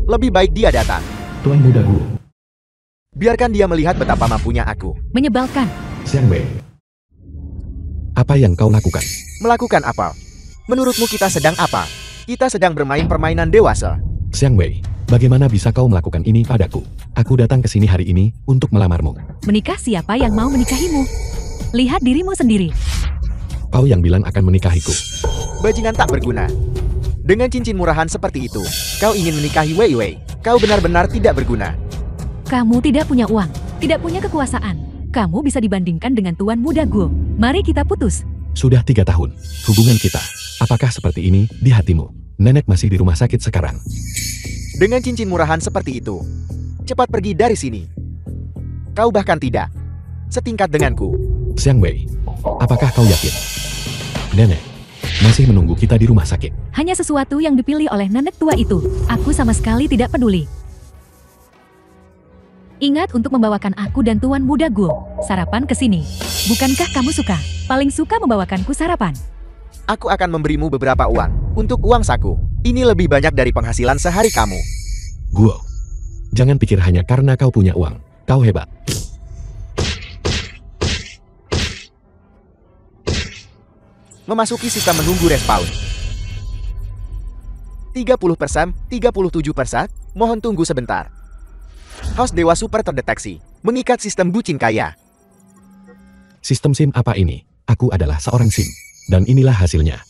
Lebih baik dia datang. Tuan muda Guo. Biarkan dia melihat betapa mampunya aku. Menyebalkan. Xiang Wei. Apa yang kau lakukan? Melakukan apa? Menurutmu kita sedang apa? Kita sedang bermain permainan dewasa. Xiang Wei, bagaimana bisa kau melakukan ini padaku? Aku datang ke sini hari ini untuk melamarmu. Menikah siapa yang mau menikahimu? Lihat dirimu sendiri. Kau yang bilang akan menikahiku. Bajingan tak berguna. Dengan cincin murahan seperti itu, kau ingin menikahi Wei Wei. Kau benar-benar tidak berguna. Kamu tidak punya uang, tidak punya kekuasaan. Kamu bisa dibandingkan dengan Tuan Muda Guo. Mari kita putus. Sudah 3 tahun. Hubungan kita. Apakah seperti ini di hatimu? Nenek masih di rumah sakit sekarang. Dengan cincin murahan seperti itu, cepat pergi dari sini. Kau bahkan tidak setingkat denganku. Xiang Wei, apakah kau yakin? Nenek masih menunggu kita di rumah sakit. Hanya sesuatu yang dipilih oleh nenek tua itu. Aku sama sekali tidak peduli. Ingat untuk membawakan aku dan Tuan Muda Guo sarapan ke sini. Bukankah kamu suka? Paling suka membawakanku sarapan. Aku akan memberimu beberapa uang untuk uang saku. Ini lebih banyak dari penghasilan sehari kamu. Guo, jangan pikir hanya karena kau punya uang. Kau hebat. Memasuki sistem menunggu respawn. 30%, 37%, mohon tunggu sebentar. Host Dewa Super terdeteksi. Mengikat sistem bucin kaya. Sistem SIM apa ini? Aku adalah seorang SIM. Dan inilah hasilnya.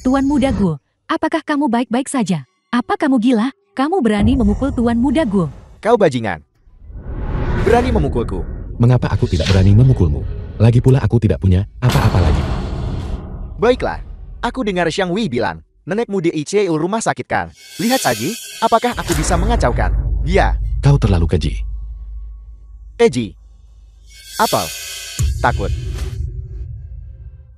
Tuan Muda Guo, apakah kamu baik-baik saja? Apa kamu gila? Kamu berani memukul Tuan Muda Guo? Kau bajingan. Berani memukulku. Mengapa aku tidak berani memukulmu? Lagi pula aku tidak punya apa-apa lagi. Baiklah. Aku dengar Xiang Wei bilang, nenekmu di ICU rumah sakit kan? Lihat saja, apakah aku bisa mengacaukan? Ya. Kau terlalu keji. Keji. Apa? Takut.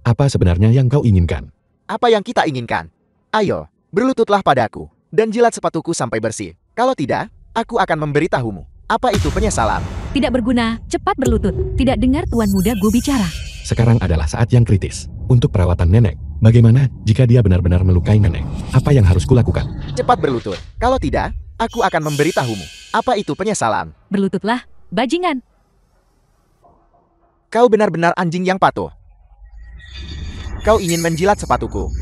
Apa sebenarnya yang kau inginkan? Apa yang kita inginkan? Ayo, berlututlah padaku, dan jilat sepatuku sampai bersih. Kalau tidak, aku akan memberitahumu. Apa itu penyesalan? Tidak berguna, cepat berlutut. Tidak dengar Tuan Muda Guo bicara. Sekarang adalah saat yang kritis. Untuk perawatan nenek, bagaimana jika dia benar-benar melukai nenek? Apa yang harus kulakukan? Cepat berlutut. Kalau tidak, aku akan memberitahumu. Apa itu penyesalan? Berlututlah, bajingan. Kau benar-benar anjing yang patuh. Kau ingin menjilat sepatuku.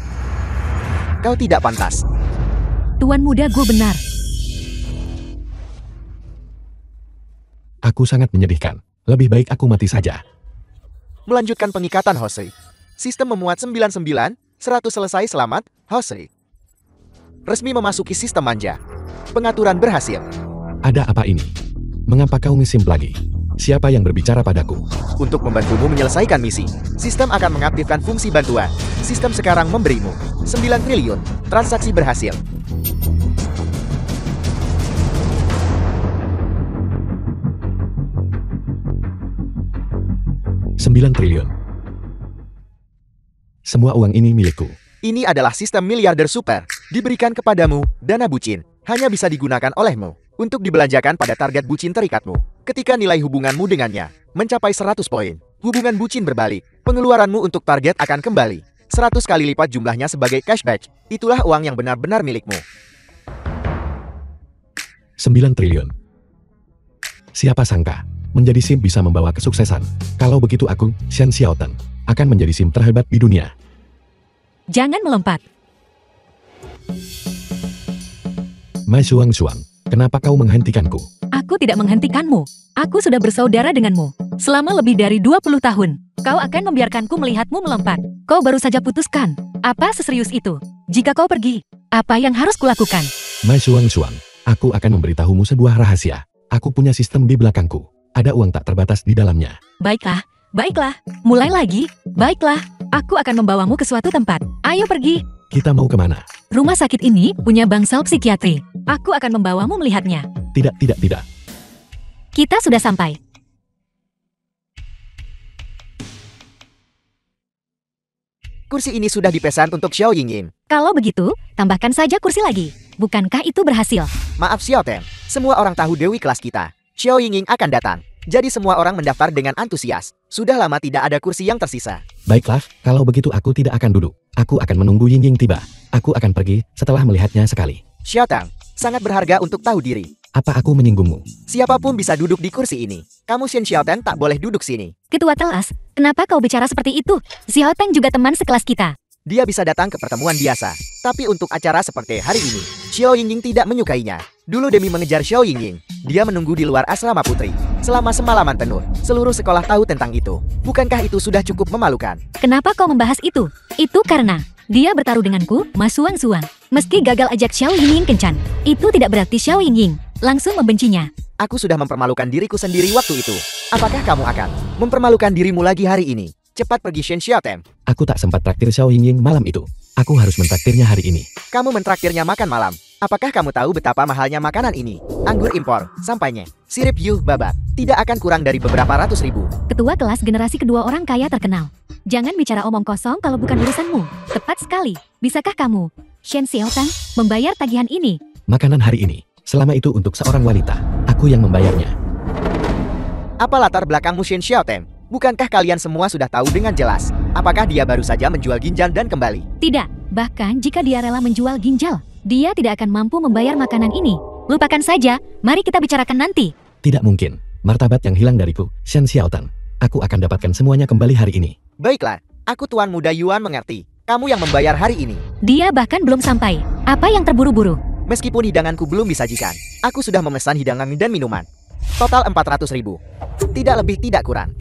Kau tidak pantas. Tuan Muda Guo benar. Aku sangat menyedihkan. Lebih baik aku mati saja. Melanjutkan pengikatan Hosei. Sistem memuat 99, 100 selesai selamat, Hosei. Resmi memasuki sistem manja. Pengaturan berhasil. Ada apa ini? Mengapa kau ngesim lagi? Siapa yang berbicara padaku? Untuk membantumu menyelesaikan misi, sistem akan mengaktifkan fungsi bantuan. Sistem sekarang memberimu 9 triliun. Transaksi berhasil. $9 triliun. Semua uang ini milikku. Ini adalah sistem miliarder super. Diberikan kepadamu, dana bucin. Hanya bisa digunakan olehmu untuk dibelanjakan pada target bucin terikatmu. Ketika nilai hubunganmu dengannya mencapai 100 poin, hubungan bucin berbalik. Pengeluaranmu untuk target akan kembali 100 kali lipat jumlahnya sebagai cashback. Itulah uang yang benar-benar milikmu. 9 triliun. Siapa sangka, menjadi SIM bisa membawa kesuksesan. Kalau begitu aku, Shen Xiaoten, akan menjadi SIM terhebat di dunia. Jangan melompat. Mai Shuang, kenapa kau menghentikanku? Aku tidak menghentikanmu. Aku sudah bersaudara denganmu selama lebih dari 20 tahun. Kau akan membiarkanku melihatmu melompat. Kau baru saja putuskan. Apa seserius itu? Jika kau pergi, apa yang harus kulakukan? Mai Shuang, aku akan memberitahumu sebuah rahasia. Aku punya sistem di belakangku. Ada uang tak terbatas di dalamnya. Baiklah, baiklah. Mulai lagi. Baiklah, aku akan membawamu ke suatu tempat. Ayo pergi. Kita mau kemana? Rumah sakit ini punya bangsal psikiatri. Aku akan membawamu melihatnya. Tidak. Kita sudah sampai. Kursi ini sudah dipesan untuk Xiao Yingyin. Kalau begitu, tambahkan saja kursi lagi. Bukankah itu berhasil? Maaf Xiaoten, semua orang tahu Dewi kelas kita. Xiao Yingyin akan datang. Jadi semua orang mendaftar dengan antusias. Sudah lama tidak ada kursi yang tersisa. Baiklah, kalau begitu aku tidak akan duduk. Aku akan menunggu Ying tiba. Aku akan pergi setelah melihatnya sekali. Xiao Tang, sangat berharga untuk tahu diri. Apa aku menyinggungmu? Siapapun bisa duduk di kursi ini. Kamu Shen Xiaoten tak boleh duduk sini. Ketua kelas, kenapa kau bicara seperti itu? Xiao Teng juga teman sekelas kita. Dia bisa datang ke pertemuan biasa. Tapi untuk acara seperti hari ini, Xiao Yingying tidak menyukainya. Dulu demi mengejar Xiao Yingying, dia menunggu di luar asrama putri. Selama semalaman penuh, seluruh sekolah tahu tentang itu. Bukankah itu sudah cukup memalukan? Kenapa kau membahas itu? Itu karena dia bertaruh denganku, Mas Suang. Meski gagal ajak Xiao Yingying kencan, itu tidak berarti Xiao Yingying langsung membencinya. Aku sudah mempermalukan diriku sendiri waktu itu. Apakah kamu akan mempermalukan dirimu lagi hari ini? Cepat pergi Shen Xiaoten. Aku tak sempat traktir Xiao Yingying malam itu. Aku harus mentraktirnya hari ini. Kamu mentraktirnya makan malam. Apakah kamu tahu betapa mahalnya makanan ini? Anggur impor, sampainya, sirip yuh babat, tidak akan kurang dari beberapa ratus ribu. Ketua kelas generasi kedua orang kaya terkenal. Jangan bicara omong kosong kalau bukan urusanmu. Tepat sekali. Bisakah kamu, Shen Xiaotan, membayar tagihan ini? Makanan hari ini, selama itu untuk seorang wanita. Aku yang membayarnya. Apa latar belakangmu Shen Xiaoten? Bukankah kalian semua sudah tahu dengan jelas? Apakah dia baru saja menjual ginjal dan kembali? Tidak, bahkan jika dia rela menjual ginjal, dia tidak akan mampu membayar makanan ini. Lupakan saja, mari kita bicarakan nanti. Tidak mungkin. Martabat yang hilang dariku, Shen Xiaotan. Aku akan dapatkan semuanya kembali hari ini. Baiklah, aku Tuan Muda Yuan mengerti. Kamu yang membayar hari ini. Dia bahkan belum sampai. Apa yang terburu-buru? Meskipun hidanganku belum disajikan, aku sudah memesan hidangan dan minuman. Total 400 ribu. Tidak lebih tidak kurang.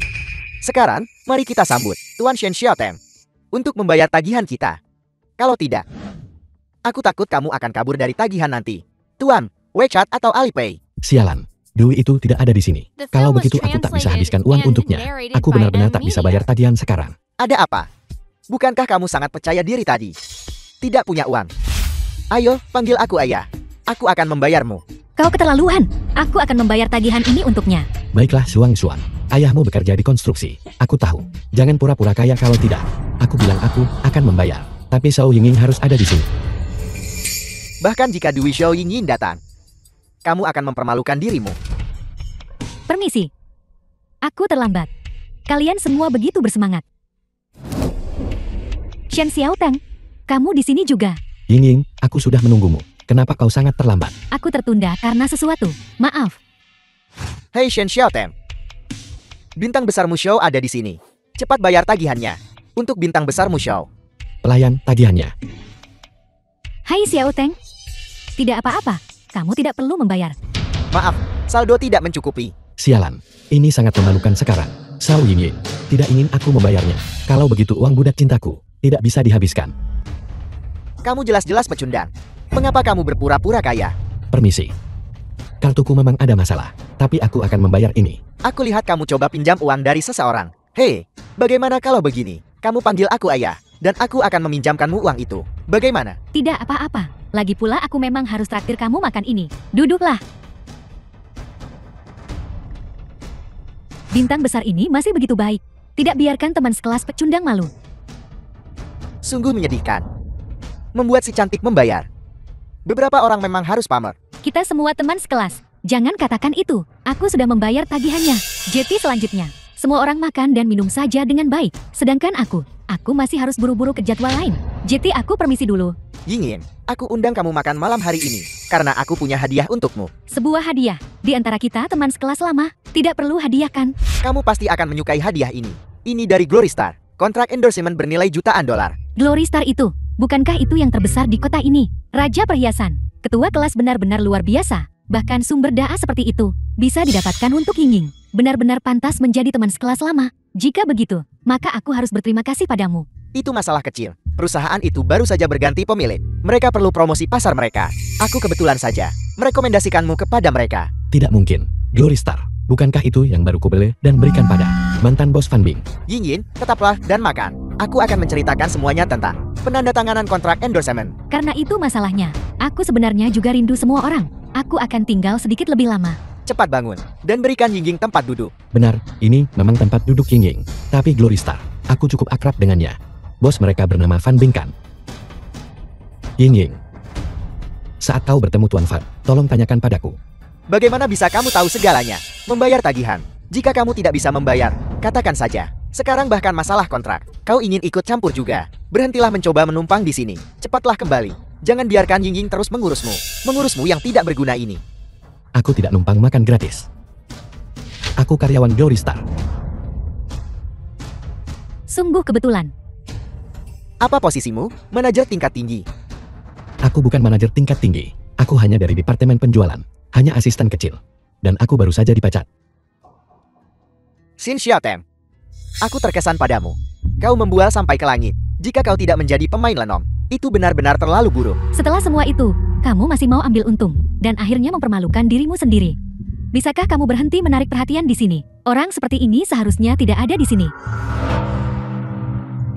Sekarang, mari kita sambut Tuan Shen Xiaoten untuk membayar tagihan kita. Kalau tidak, aku takut kamu akan kabur dari tagihan nanti. Tuan, WeChat atau Alipay? Sialan. Dwi itu tidak ada di sini. Kalau begitu aku tak bisa habiskan uang untuknya. Aku benar-benar tak bisa bayar tagihan sekarang. Ada apa? Bukankah kamu sangat percaya diri tadi? Tidak punya uang. Ayo, panggil aku ayah. Aku akan membayarmu. Kau keterlaluan. Aku akan membayar tagihan ini untuknya. Baiklah, Suang. Ayahmu bekerja di konstruksi. Aku tahu. Jangan pura-pura kaya kalau tidak. Aku bilang aku akan membayar. Tapi Xiao Yingying harus ada di sini. Bahkan jika Dwi Xiao Yingying datang, kamu akan mempermalukan dirimu. Permisi. Aku terlambat. Kalian semua begitu bersemangat. Shen Xiaoteng, kamu di sini juga. Yingying, aku sudah menunggumu. Kenapa kau sangat terlambat? Aku tertunda karena sesuatu. Maaf. Hei Shen Xiaoten. Bintang besar Mushou ada di sini. Cepat bayar tagihannya. Untuk bintang besar Mushou. Pelayan tagihannya. Hai Xiaoteng. Tidak apa-apa. Kamu tidak perlu membayar. Maaf, saldo tidak mencukupi. Sialan. Ini sangat memalukan sekarang. Xiao Yingying tidak ingin aku membayarnya. Kalau begitu uang budak cintaku tidak bisa dihabiskan. Kamu jelas-jelas pecundang. Mengapa kamu berpura-pura kaya? Permisi. Kartuku memang ada masalah, tapi aku akan membayar ini. Aku lihat kamu coba pinjam uang dari seseorang. Hei, bagaimana kalau begini? Kamu panggil aku ayah, dan aku akan meminjamkanmu uang itu. Bagaimana? Tidak apa-apa. Lagi pula aku memang harus traktir kamu makan ini. Duduklah. Bintang besar ini masih begitu baik. Tidak biarkan teman sekelas pecundang malu. Sungguh menyedihkan. Membuat si cantik membayar. Beberapa orang memang harus pamer. Kita semua teman sekelas. Jangan katakan itu. Aku sudah membayar tagihannya. JT selanjutnya. Semua orang makan dan minum saja dengan baik. Sedangkan aku masih harus buru-buru ke jadwal lain. JT, aku permisi dulu. Yingying, aku undang kamu makan malam hari ini. Karena aku punya hadiah untukmu. Sebuah hadiah. Di antara kita teman sekelas lama. Tidak perlu hadiah kan? Kamu pasti akan menyukai hadiah ini. Ini dari Glory Star. Kontrak endorsement bernilai jutaan dolar. Glory Star itu. Bukankah itu yang terbesar di kota ini? Raja perhiasan. Ketua kelas benar-benar luar biasa. Bahkan sumber daya seperti itu bisa didapatkan untuk Yingying. Benar-benar pantas menjadi teman sekelas lama. Jika begitu, maka aku harus berterima kasih padamu. Itu masalah kecil. Perusahaan itu baru saja berganti pemilik. Mereka perlu promosi pasar mereka. Aku kebetulan saja merekomendasikanmu kepada mereka. Tidak mungkin. Glory Star. Bukankah itu yang baru kubeli dan berikan pada mantan bos Fan Bing? Yingying, tetaplah dan makan. Aku akan menceritakan semuanya tentang penandatanganan kontrak endorsement. Karena itu masalahnya. Aku sebenarnya juga rindu semua orang. Aku akan tinggal sedikit lebih lama. Cepat bangun dan berikan Yingying tempat duduk. Benar, ini memang tempat duduk Yingying. Tapi Glory Star, aku cukup akrab dengannya. Bos mereka bernama Fan Bing kan? Yingying, saat kau bertemu Tuan Fan, tolong tanyakan padaku. Bagaimana bisa kamu tahu segalanya? Membayar tagihan. Jika kamu tidak bisa membayar, katakan saja. Sekarang bahkan masalah kontrak. Kau ingin ikut campur juga. Berhentilah mencoba menumpang di sini. Cepatlah kembali. Jangan biarkan Ying terus mengurusmu. Mengurusmu yang tidak berguna ini. Aku tidak numpang makan gratis. Aku karyawan Glory Star. Sungguh kebetulan. Apa posisimu? Manajer tingkat tinggi. Aku bukan manajer tingkat tinggi. Aku hanya dari departemen penjualan. Hanya asisten kecil. Dan aku baru saja dipecat. Xin Xiaotem. Aku terkesan padamu. Kau membual sampai ke langit. Jika kau tidak menjadi pemain lenom, itu benar-benar terlalu buruk. Setelah semua itu, kamu masih mau ambil untung. Dan akhirnya mempermalukan dirimu sendiri. Bisakah kamu berhenti menarik perhatian di sini? Orang seperti ini seharusnya tidak ada di sini.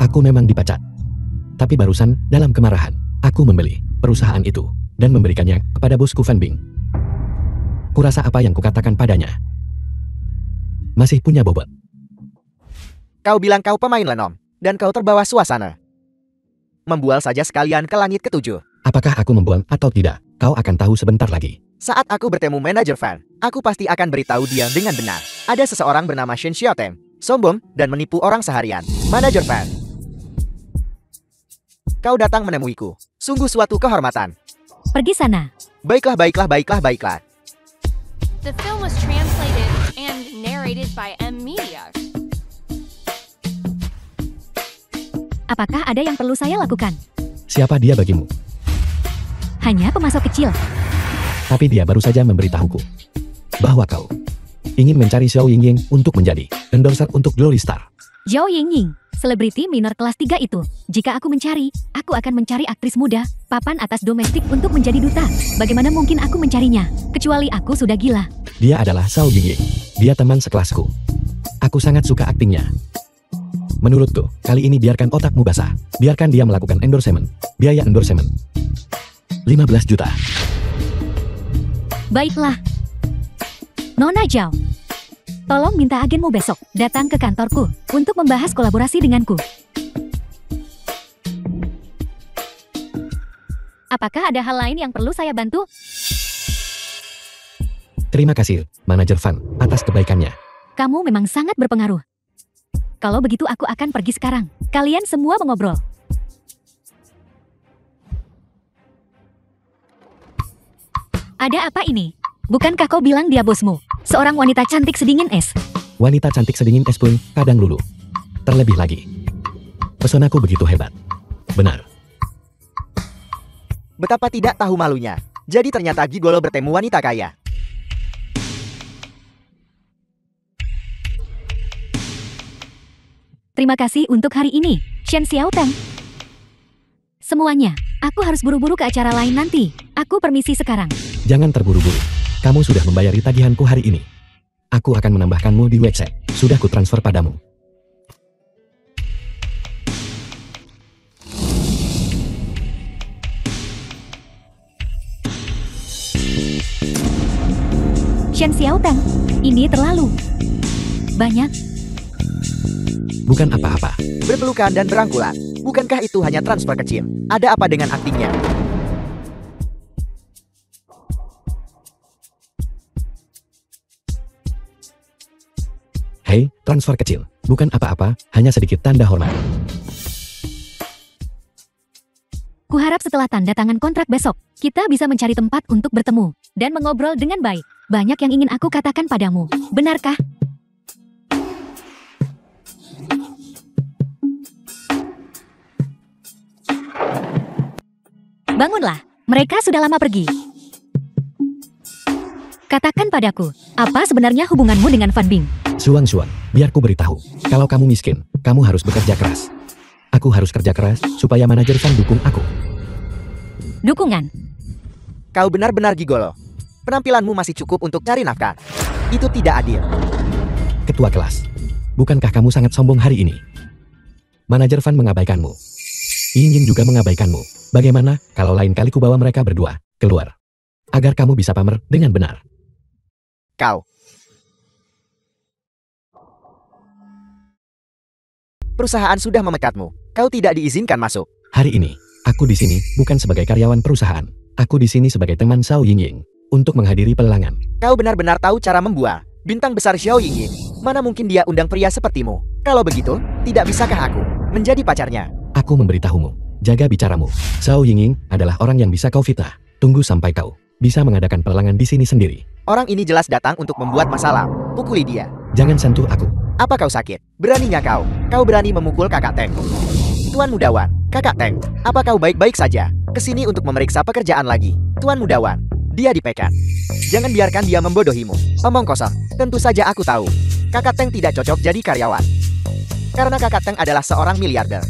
Aku memang dipecat. Tapi barusan, dalam kemarahan, aku membeli perusahaan itu dan memberikannya kepada bosku Fan Bing. Kurasa apa yang kukatakan padanya? Masih punya bobot. Kau bilang kau pemain lenom, dan kau terbawa suasana. Membual saja sekalian ke langit ketujuh. Apakah aku membuang atau tidak? Kau akan tahu sebentar lagi. Saat aku bertemu manajer Fan, aku pasti akan beritahu dia dengan benar. Ada seseorang bernama Xin Xiaotem, sombong dan menipu orang seharian. Manajer Fan. Kau datang menemuiku. Sungguh suatu kehormatan. Pergi sana. Baiklah, baiklah, baiklah, baiklah. The film was translated and narrated by M Media. Apakah ada yang perlu saya lakukan? Siapa dia bagimu? Hanya pemasok kecil. Tapi dia baru saja memberitahuku bahwa kau ingin mencari Xiao Yingying untuk menjadi endorser untuk Glory Star. Zhao Yingying, selebriti minor kelas 3 itu. Jika aku mencari, aku akan mencari aktris muda, papan atas domestik untuk menjadi duta. Bagaimana mungkin aku mencarinya? Kecuali aku sudah gila. Dia adalah Xiao Yingying. Dia teman sekelasku. Aku sangat suka aktingnya. Menurutku, kali ini biarkan otakmu basah. Biarkan dia melakukan endorsement. Biaya endorsement 15 juta. Baiklah. Nona Zhao, tolong minta agenmu besok datang ke kantorku untuk membahas kolaborasi denganku. Apakah ada hal lain yang perlu saya bantu? Terima kasih, manajer Fan, atas kebaikannya. Kamu memang sangat berpengaruh. Kalau begitu aku akan pergi sekarang. Kalian semua mengobrol. Ada apa ini? Bukankah kau bilang dia bosmu? Seorang wanita cantik sedingin es. Wanita cantik sedingin es pun kadang luluh. Terlebih lagi, pesonaku begitu hebat. Benar. Betapa tidak tahu malunya. Jadi ternyata Gigolo bertemu wanita kaya. Terima kasih untuk hari ini, Shen Xiaoteng. Semuanya, aku harus buru-buru ke acara lain nanti. Aku permisi sekarang. Jangan terburu-buru. Kamu sudah membayari tagihanku hari ini. Aku akan menambahkanmu di website. Sudah kutransfer padamu. Shen Xiaoteng, ini terlalu banyak. Bukan apa-apa. Berpelukan dan berangkulan. Bukankah itu hanya transfer kecil? Ada apa dengan aktingnya? Hei, transfer kecil. Bukan apa-apa, hanya sedikit tanda hormat. Kuharap setelah tanda tangan kontrak besok, kita bisa mencari tempat untuk bertemu dan mengobrol dengan baik. Banyak yang ingin aku katakan padamu. Benarkah? Bangunlah, mereka sudah lama pergi. Katakan padaku, apa sebenarnya hubunganmu dengan Fan Bing? Suang, biar ku beritahu. Kalau kamu miskin, kamu harus bekerja keras. Aku harus kerja keras, supaya manajer Fan dukung aku. Dukungan. Kau benar-benar Gigolo. Penampilanmu masih cukup untuk cari nafkah. Itu tidak adil. Ketua kelas, bukankah kamu sangat sombong hari ini? Manajer Fan mengabaikanmu. Ying juga mengabaikanmu. Bagaimana kalau lain kali ku bawa mereka berdua keluar? Agar kamu bisa pamer dengan benar. Kau. Perusahaan sudah memecatmu. Kau tidak diizinkan masuk. Hari ini, aku di sini bukan sebagai karyawan perusahaan. Aku di sini sebagai teman Xiao Yingying untuk menghadiri pelelangan. Kau benar-benar tahu cara membual. Bintang besar Xiao Yingying. Mana mungkin dia undang pria sepertimu? Kalau begitu, tidak bisakah aku menjadi pacarnya? Aku Aku memberitahumu, jaga bicaramu. Zhao Yingying adalah orang yang bisa kau fitnah. Tunggu sampai kau bisa mengadakan pelelangan di sini sendiri. Orang ini jelas datang untuk membuat masalah. Pukuli dia. Jangan sentuh aku. Apa kau sakit? Beraninya kau? Kau berani memukul kakak Teng? Tuan Mudawan, kakak Teng, apa kau baik-baik saja? Kesini untuk memeriksa pekerjaan lagi. Tuan Mudawan, dia dipecat. Jangan biarkan dia membodohimu. Omong kosong. Tentu saja aku tahu. Kakak Teng tidak cocok jadi karyawan. Karena kakak Teng adalah seorang miliarder.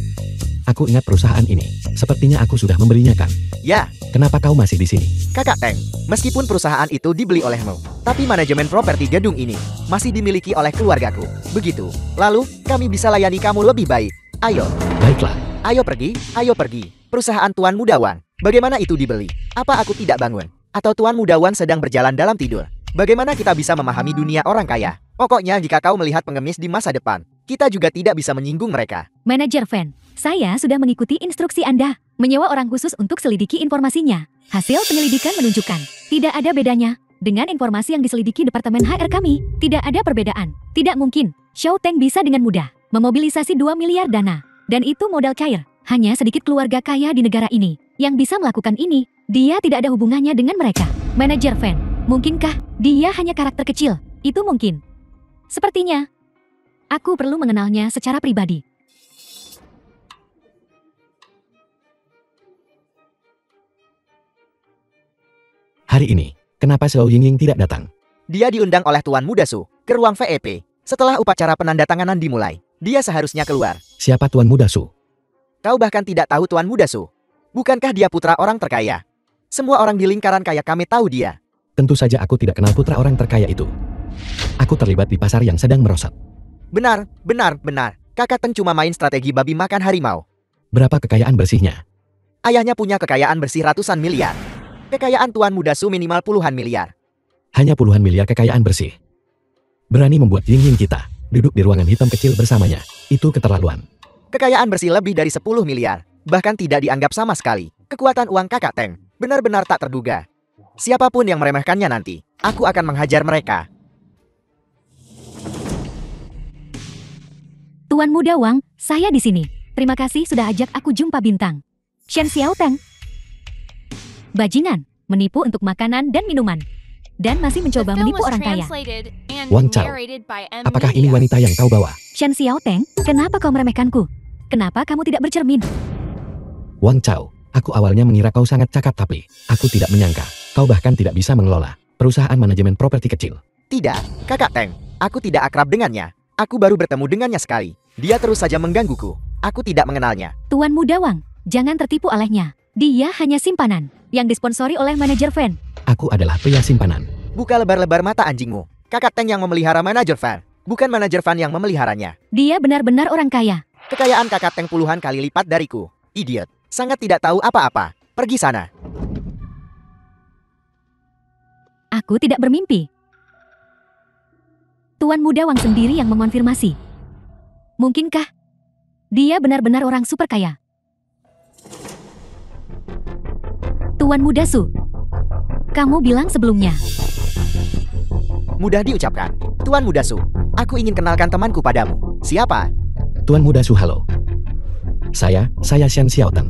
Aku ingat perusahaan ini. Sepertinya aku sudah membelinya kan? Ya, Kenapa kau masih di sini? kakak Teng, meskipun perusahaan itu dibeli olehmu, tapi manajemen properti gedung ini masih dimiliki oleh keluargaku. Begitu. Lalu, kami bisa layani kamu lebih baik. Ayo, Baiklah, ayo pergi, ayo pergi. Perusahaan Tuan Mudawan, bagaimana itu dibeli? Apa aku tidak bangun? Atau Tuan Mudawan sedang berjalan dalam tidur? Bagaimana kita bisa memahami dunia orang kaya? Pokoknya jika kau melihat pengemis di masa depan, kita juga tidak bisa menyinggung mereka. Manajer Fan, saya sudah mengikuti instruksi Anda. Menyewa orang khusus untuk selidiki informasinya. Hasil penyelidikan menunjukkan, tidak ada bedanya dengan informasi yang diselidiki Departemen HR kami. Tidak ada perbedaan. Tidak mungkin, Xiao Teng bisa dengan mudah memobilisasi 2 miliar dana. Dan itu modal cair. Hanya sedikit keluarga kaya di negara ini yang bisa melakukan ini. Dia tidak ada hubungannya dengan mereka. Manajer Fan, mungkinkah dia hanya karakter kecil? Itu mungkin. Sepertinya, aku perlu mengenalnya secara pribadi. hari ini, kenapa Zhao Yingying tidak datang? Dia diundang oleh Tuan Muda Su ke ruang VIP. Setelah upacara penandatanganan dimulai, dia seharusnya keluar. Siapa Tuan Muda Su? Kau bahkan tidak tahu Tuan Muda Su. Bukankah dia putra orang terkaya? Semua orang di lingkaran kaya kami tahu dia. Tentu saja aku tidak kenal putra orang terkaya itu. Aku terlibat di pasar yang sedang merosot. Benar. Kakak Teng cuma main strategi babi makan harimau. Berapa kekayaan bersihnya? Ayahnya punya kekayaan bersih ratusan miliar. Kekayaan Tuan Muda Su minimal puluhan miliar. Hanya puluhan miliar kekayaan bersih. Berani membuat Yingying kita duduk di ruangan hitam kecil bersamanya. Itu keterlaluan. Kekayaan bersih lebih dari 10 miliar. Bahkan tidak dianggap sama sekali. Kekuatan uang kakak Teng benar-benar tak terduga. Siapapun yang meremehkannya nanti, aku akan menghajar mereka. Tuan Muda Wang, saya di sini. Terima kasih sudah ajak aku jumpa bintang. Shen Xiao Teng. Bajingan, menipu untuk makanan dan minuman. Dan masih The mencoba film menipu was orang kaya. translated and Wang Chao. narrated by M. Apakah ini Media. wanita yang kau bawa? Shen Xiao Teng, kenapa kau meremehkanku? Kenapa kamu tidak bercermin? Wang Chao, aku awalnya mengira kau sangat cakap tapi aku tidak menyangka kau bahkan tidak bisa mengelola perusahaan manajemen properti kecil. Tidak, kakak Teng. Aku tidak akrab dengannya. Aku baru bertemu dengannya sekali. Dia terus saja menggangguku. Aku tidak mengenalnya. Tuan Muda Wang, jangan tertipu olehnya. Dia hanya simpanan yang disponsori oleh manajer Fan. Aku adalah pria simpanan. Buka lebar-lebar mata anjingmu. Kakak Teng yang memelihara manajer Fan. Bukan manajer Fan yang memeliharanya. Dia benar-benar orang kaya. Kekayaan kakak Teng puluhan kali lipat dariku. Idiot. Sangat tidak tahu apa-apa. Pergi sana. Aku tidak bermimpi. Tuan Muda Wang sendiri yang mengonfirmasi. Mungkinkah dia benar-benar orang super kaya? Tuan Muda Su, kamu bilang sebelumnya. Mudah diucapkan. Tuan Muda Su, aku ingin kenalkan temanku padamu. Siapa? Tuan Muda Su, halo. Saya Shen Xiao Teng.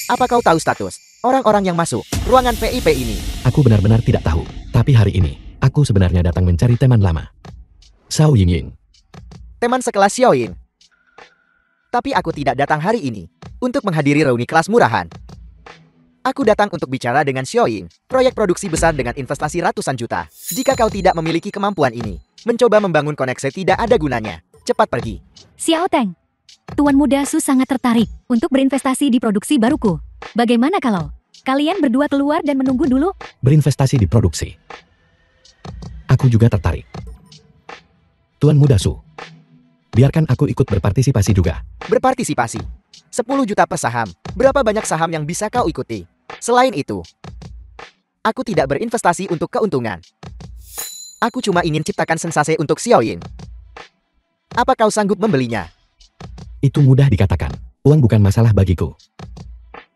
Apa kau tahu status orang-orang yang masuk ruangan VIP ini? Aku benar-benar tidak tahu. Tapi hari ini, aku sebenarnya datang mencari teman lama. Zhao Yingying. Teman sekelas Xiaoyin. Tapi aku tidak datang hari ini untuk menghadiri reuni kelas murahan. Aku datang untuk bicara dengan Xiaoyin, proyek produksi besar dengan investasi ratusan juta. Jika kau tidak memiliki kemampuan ini, mencoba membangun koneksi tidak ada gunanya. Cepat pergi. Xiao Teng, Tuan Muda Su sangat tertarik untuk berinvestasi di produksi baruku. Bagaimana kalau kalian berdua keluar dan menunggu dulu? Berinvestasi di produksi. Aku juga tertarik. Tuan Muda Su, biarkan aku ikut berpartisipasi juga. Berpartisipasi. 10 juta per saham. Berapa banyak saham yang bisa kau ikuti? Selain itu, aku tidak berinvestasi untuk keuntungan. Aku cuma ingin ciptakan sensasi untuk Xiaoyin. Apa kau sanggup membelinya? Itu mudah dikatakan. Uang bukan masalah bagiku.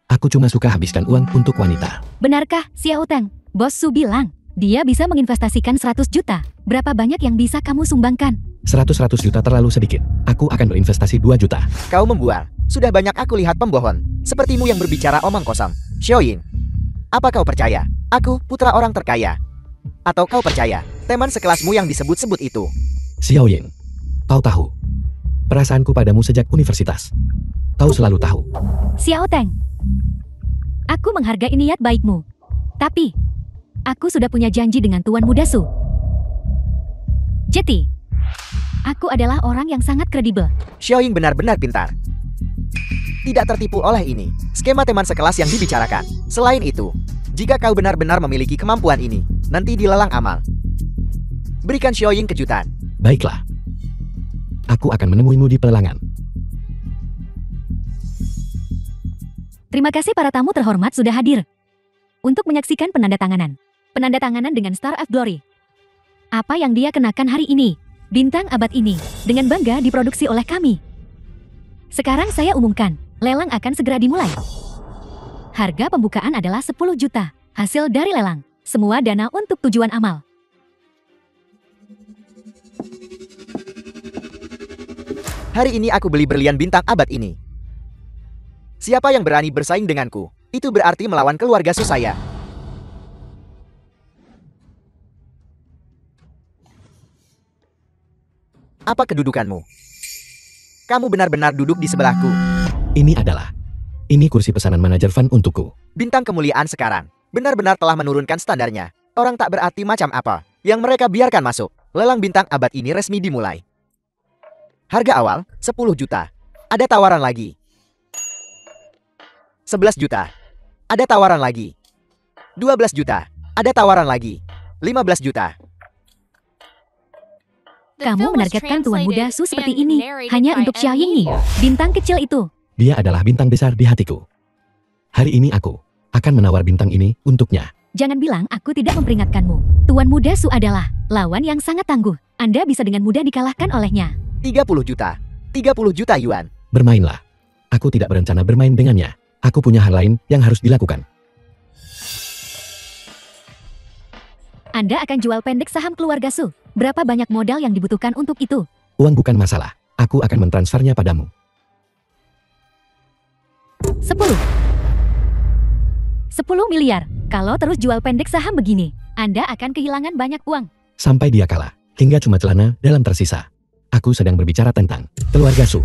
Aku cuma suka habiskan uang untuk wanita. Benarkah Xiao Teng? Bos Su bilang, dia bisa menginvestasikan 100 juta. Berapa banyak yang bisa kamu sumbangkan? 100 juta terlalu sedikit. Aku akan berinvestasi 2 juta. Kau membual. Sudah banyak aku lihat pembohong. Sepertimu yang berbicara omong kosong. Xiaoying. Apa kau percaya? Aku putra orang terkaya. Atau kau percaya teman sekelasmu yang disebut-sebut itu? Xiaoying, kau tahu perasaanku padamu sejak universitas. Kau selalu tahu. Xiao Teng. Aku menghargai niat baikmu. Tapi, aku sudah punya janji dengan Tuan Muda Su. Jadi, aku adalah orang yang sangat kredibel. Xiaoying benar-benar pintar. Tidak tertipu oleh ini. Skema teman sekelas yang dibicarakan. Selain itu, jika kau benar-benar memiliki kemampuan ini, nanti dilelang amal. Berikan Xiaoying kejutan. Baiklah. Aku akan menemuimu di pelelangan. Terima kasih para tamu terhormat sudah hadir untuk menyaksikan penandatanganan. Penandatanganan dengan Star of Glory. Apa yang dia kenakan hari ini, bintang abad ini, dengan bangga diproduksi oleh kami. Sekarang saya umumkan, lelang akan segera dimulai. Harga pembukaan adalah 10 juta, hasil dari lelang. Semua dana untuk tujuan amal. Hari ini aku beli berlian bintang abad ini. Siapa yang berani bersaing denganku, itu berarti melawan keluarga Su saya. Apa kedudukanmu? Kamu benar-benar duduk di sebelahku. Ini kursi pesanan manajer fund untukku. Bintang kemuliaan sekarang benar-benar telah menurunkan standarnya. Orang tak berarti macam apa yang mereka biarkan masuk. Lelang bintang abad ini resmi dimulai. Harga awal 10 juta. Ada tawaran lagi. 11 juta. Ada tawaran lagi. 12 juta. Ada tawaran lagi. 15 juta. Kamu menargetkan Tuan Muda Su seperti ini hanya untuk Xiaoying Yi, bintang kecil itu. Dia adalah bintang besar di hatiku. Hari ini aku akan menawar bintang ini untuknya. Jangan bilang aku tidak memperingatkanmu. Tuan Muda Su adalah lawan yang sangat tangguh. Anda bisa dengan mudah dikalahkan olehnya. 30 juta. 30 juta yuan. Bermainlah. Aku tidak berencana bermain dengannya. Aku punya hal lain yang harus dilakukan. Anda akan jual pendek saham keluarga Su. Berapa banyak modal yang dibutuhkan untuk itu? Uang bukan masalah. Aku akan mentransfernya padamu. 10 miliar. Kalau terus jual pendek saham begini, Anda akan kehilangan banyak uang. Sampai dia kalah. Hingga cuma celana dalam tersisa. Aku sedang berbicara tentang keluarga Su.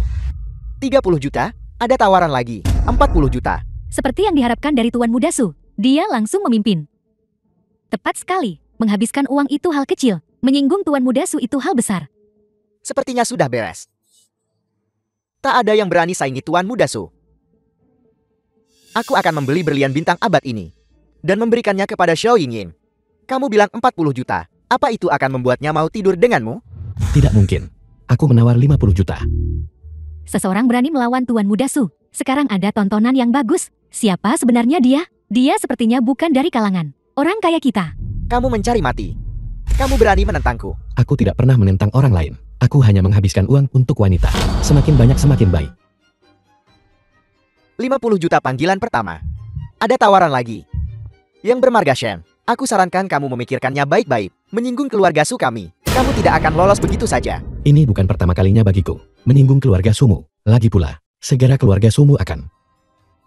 30 juta. Ada tawaran lagi. 40 juta. Seperti yang diharapkan dari Tuan Muda Su, dia langsung memimpin. Tepat sekali. Menghabiskan uang itu hal kecil. Menyinggung Tuan Muda Su itu hal besar. Sepertinya sudah beres. Tak ada yang berani saingi Tuan Muda Su. Aku akan membeli berlian bintang abad ini dan memberikannya kepada Xiaoying Yin. Kamu bilang 40 juta. Apa itu akan membuatnya mau tidur denganmu? Tidak mungkin. Aku menawar 50 juta. Seseorang berani melawan Tuan Muda Su. Sekarang ada tontonan yang bagus. Siapa sebenarnya dia? Dia sepertinya bukan dari kalangan orang kaya kita. Kamu mencari mati. Kamu berani menentangku. Aku tidak pernah menentang orang lain. Aku hanya menghabiskan uang untuk wanita. Semakin banyak semakin baik. 50 juta panggilan pertama. Ada tawaran lagi. Yang bermarga Shen. Aku sarankan kamu memikirkannya baik-baik. Menyinggung keluarga Su kami. Kamu tidak akan lolos begitu saja. Ini bukan pertama kalinya bagiku. Menyinggung keluarga Sumu. Lagi pula, segera keluarga Sumu akan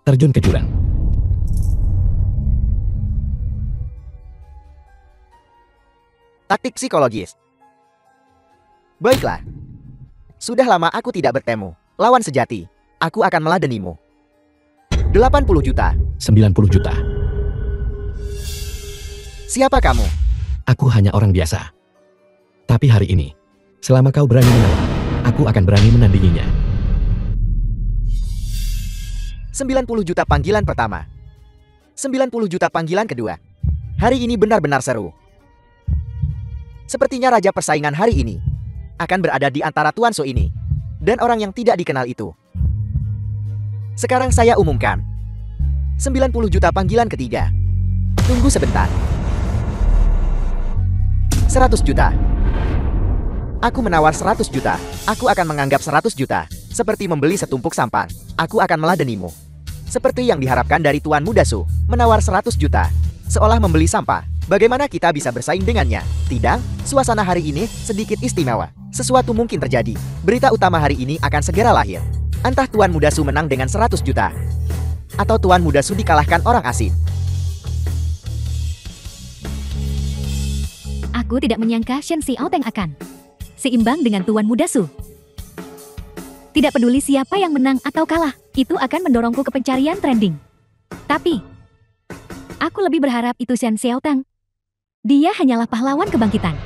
terjun ke jurang. Taktik psikologis. Baiklah. Sudah lama aku tidak bertemu. Lawan sejati. Aku akan meladenimu. 80 juta. 90 juta. Siapa kamu? Aku hanya orang biasa. Tapi hari ini, selama kau berani menawar, aku akan berani menandinginya. 90 juta panggilan pertama. 90 juta panggilan kedua. Hari ini benar-benar seru. Sepertinya raja persaingan hari ini akan berada di antara Tuan Su ini dan orang yang tidak dikenal itu. Sekarang saya umumkan. 90 juta panggilan ketiga. Tunggu sebentar. 100 juta. Aku menawar 100 juta. Aku akan menganggap 100 juta seperti membeli setumpuk sampan. Aku akan meladenimu. Seperti yang diharapkan dari Tuan Muda Su, menawar 100 juta, seolah membeli sampah. Bagaimana kita bisa bersaing dengannya? Tidak, suasana hari ini sedikit istimewa. Sesuatu mungkin terjadi. Berita utama hari ini akan segera lahir. Entah Tuan Muda Su menang dengan 100 juta. Atau Tuan Muda Su dikalahkan orang asing. Aku tidak menyangka Shen Xiaoteng akan seimbang dengan Tuan Muda Su. Tidak peduli siapa yang menang atau kalah, itu akan mendorongku ke pencarian trending. Tapi, aku lebih berharap itu Shen Xiaoteng. Dia hanyalah pahlawan kebangkitan.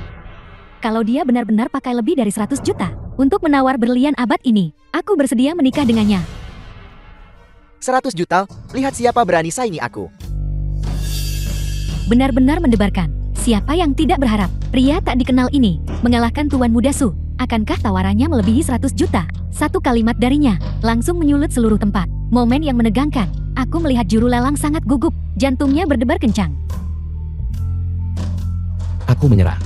Kalau dia benar-benar pakai lebih dari 100 juta untuk menawar berlian abad ini, aku bersedia menikah dengannya. 100 juta, lihat siapa berani saingi aku. Benar-benar mendebarkan. Siapa yang tidak berharap pria tak dikenal ini mengalahkan Tuan Muda Su? Akankah tawarannya melebihi 100 juta? Satu kalimat darinya langsung menyulut seluruh tempat. Momen yang menegangkan. Aku melihat juru lelang sangat gugup. Jantungnya berdebar kencang. Aku menyerah.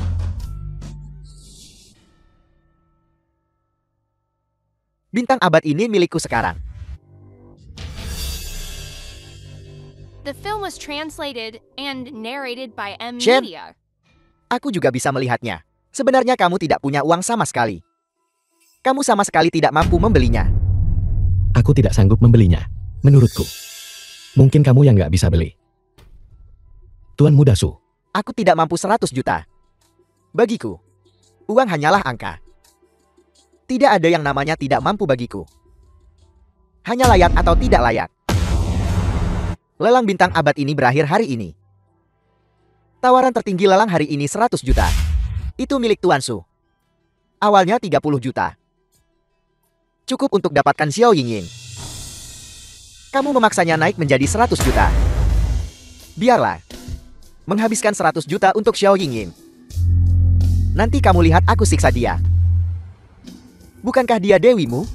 Bintang abad ini milikku sekarang. The film was translated and narrated by M Shen. Media. Aku juga bisa melihatnya. Sebenarnya kamu tidak punya uang sama sekali. Kamu sama sekali tidak mampu membelinya. Aku tidak sanggup membelinya. Menurutku. Mungkin kamu yang nggak bisa beli. Tuan Muda Su. Aku tidak mampu 100 juta. Bagiku, uang hanyalah angka. Tidak ada yang namanya tidak mampu bagiku. Hanya layak atau tidak layak. Lelang bintang abad ini berakhir hari ini. Tawaran tertinggi lelang hari ini 100 juta. Itu milik Tuan Su. Awalnya 30 juta. Cukup untuk dapatkan Xiao Yingying. Kamu memaksanya naik menjadi 100 juta. Biarlah. Menghabiskan 100 juta untuk Xiao Yingying. Nanti kamu lihat aku siksa dia. Bukankah dia dewimu?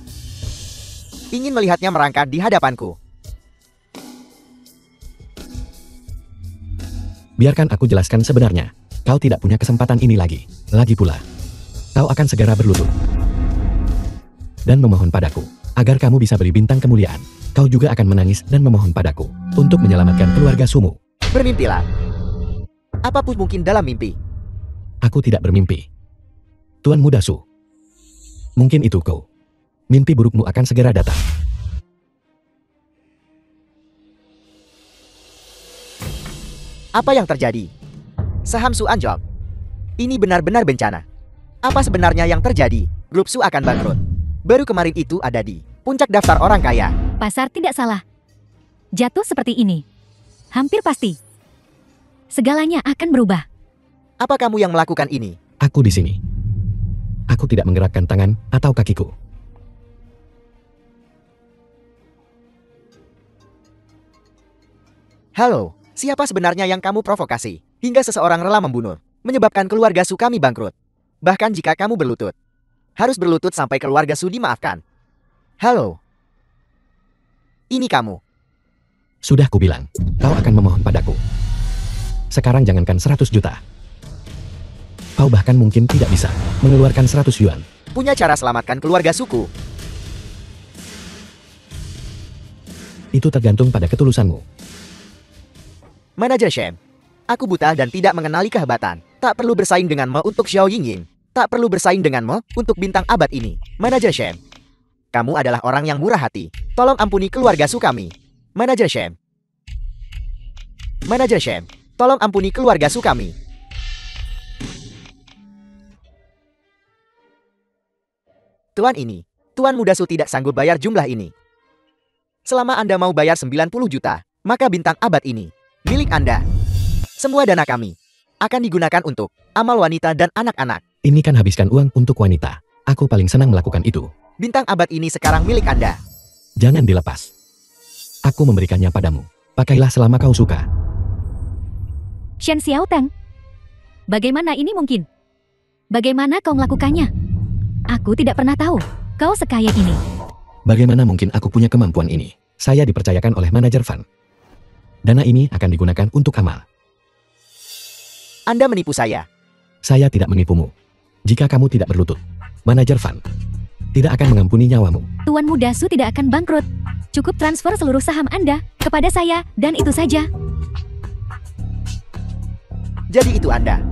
Ingin melihatnya merangkak di hadapanku. Biarkan aku jelaskan sebenarnya. Kau tidak punya kesempatan ini lagi. Lagi pula, kau akan segera berlutut dan memohon padaku agar kamu bisa beri bintang kemuliaan. Kau juga akan menangis dan memohon padaku untuk menyelamatkan keluarga Sumu. Bermimpilah. Apapun mungkin dalam mimpi. Aku tidak bermimpi. Tuan Muda Su. Mungkin itu kau. Mimpi burukmu akan segera datang. Apa yang terjadi? Saham Su anjlok. Ini benar-benar bencana. Apa sebenarnya yang terjadi? Grup Su akan bangkrut. Baru kemarin itu ada di puncak daftar orang kaya. Pasar tidak salah. Jatuh seperti ini. Hampir pasti. Segalanya akan berubah. Apa kamu yang melakukan ini? Aku di sini. Aku tidak menggerakkan tangan atau kakiku. Halo, siapa sebenarnya yang kamu provokasi? Hingga seseorang rela membunuh, menyebabkan keluarga Su kami bangkrut. Bahkan jika kamu berlutut, harus berlutut sampai keluarga Su dimaafkan. Halo. Ini kamu. Sudah kubilang, kau akan memohon padaku. Sekarang jangankan 100 juta. Kau bahkan mungkin tidak bisa mengeluarkan 100 yuan. Punya cara selamatkan keluarga suku. Itu tergantung pada ketulusanmu. Manajer Shem. Aku buta dan tidak mengenali kehebatan. Tak perlu bersaing denganmu untuk Xiao Yingying. Tak perlu bersaing denganmu untuk bintang abad ini. Manajer Shem. Kamu adalah orang yang murah hati. Tolong ampuni keluarga Su kami. Manajer Shem. Manajer Shem. Tolong ampuni keluarga Su kami. Tuan ini, Tuan Muda Su tidak sanggup bayar jumlah ini. Selama Anda mau bayar 90 juta, maka bintang abad ini milik Anda. Semua dana kami akan digunakan untuk amal wanita dan anak-anak. Ini kan habiskan uang untuk wanita. Aku paling senang melakukan itu. Bintang abad ini sekarang milik Anda. Jangan dilepas. Aku memberikannya padamu. Pakailah selama kau suka. Shen Xiaoteng. Bagaimana ini mungkin? Bagaimana kau melakukannya? Aku tidak pernah tahu kau sekaya ini. Bagaimana mungkin aku punya kemampuan ini? Saya dipercayakan oleh manajer fund. Dana ini akan digunakan untuk amal. Anda menipu saya. Saya tidak menipumu. Jika kamu tidak berlutut, manajer fund tidak akan mengampuni nyawamu. Tuan Muda Su tidak akan bangkrut. Cukup transfer seluruh saham Anda kepada saya dan itu saja. Jadi itu Anda.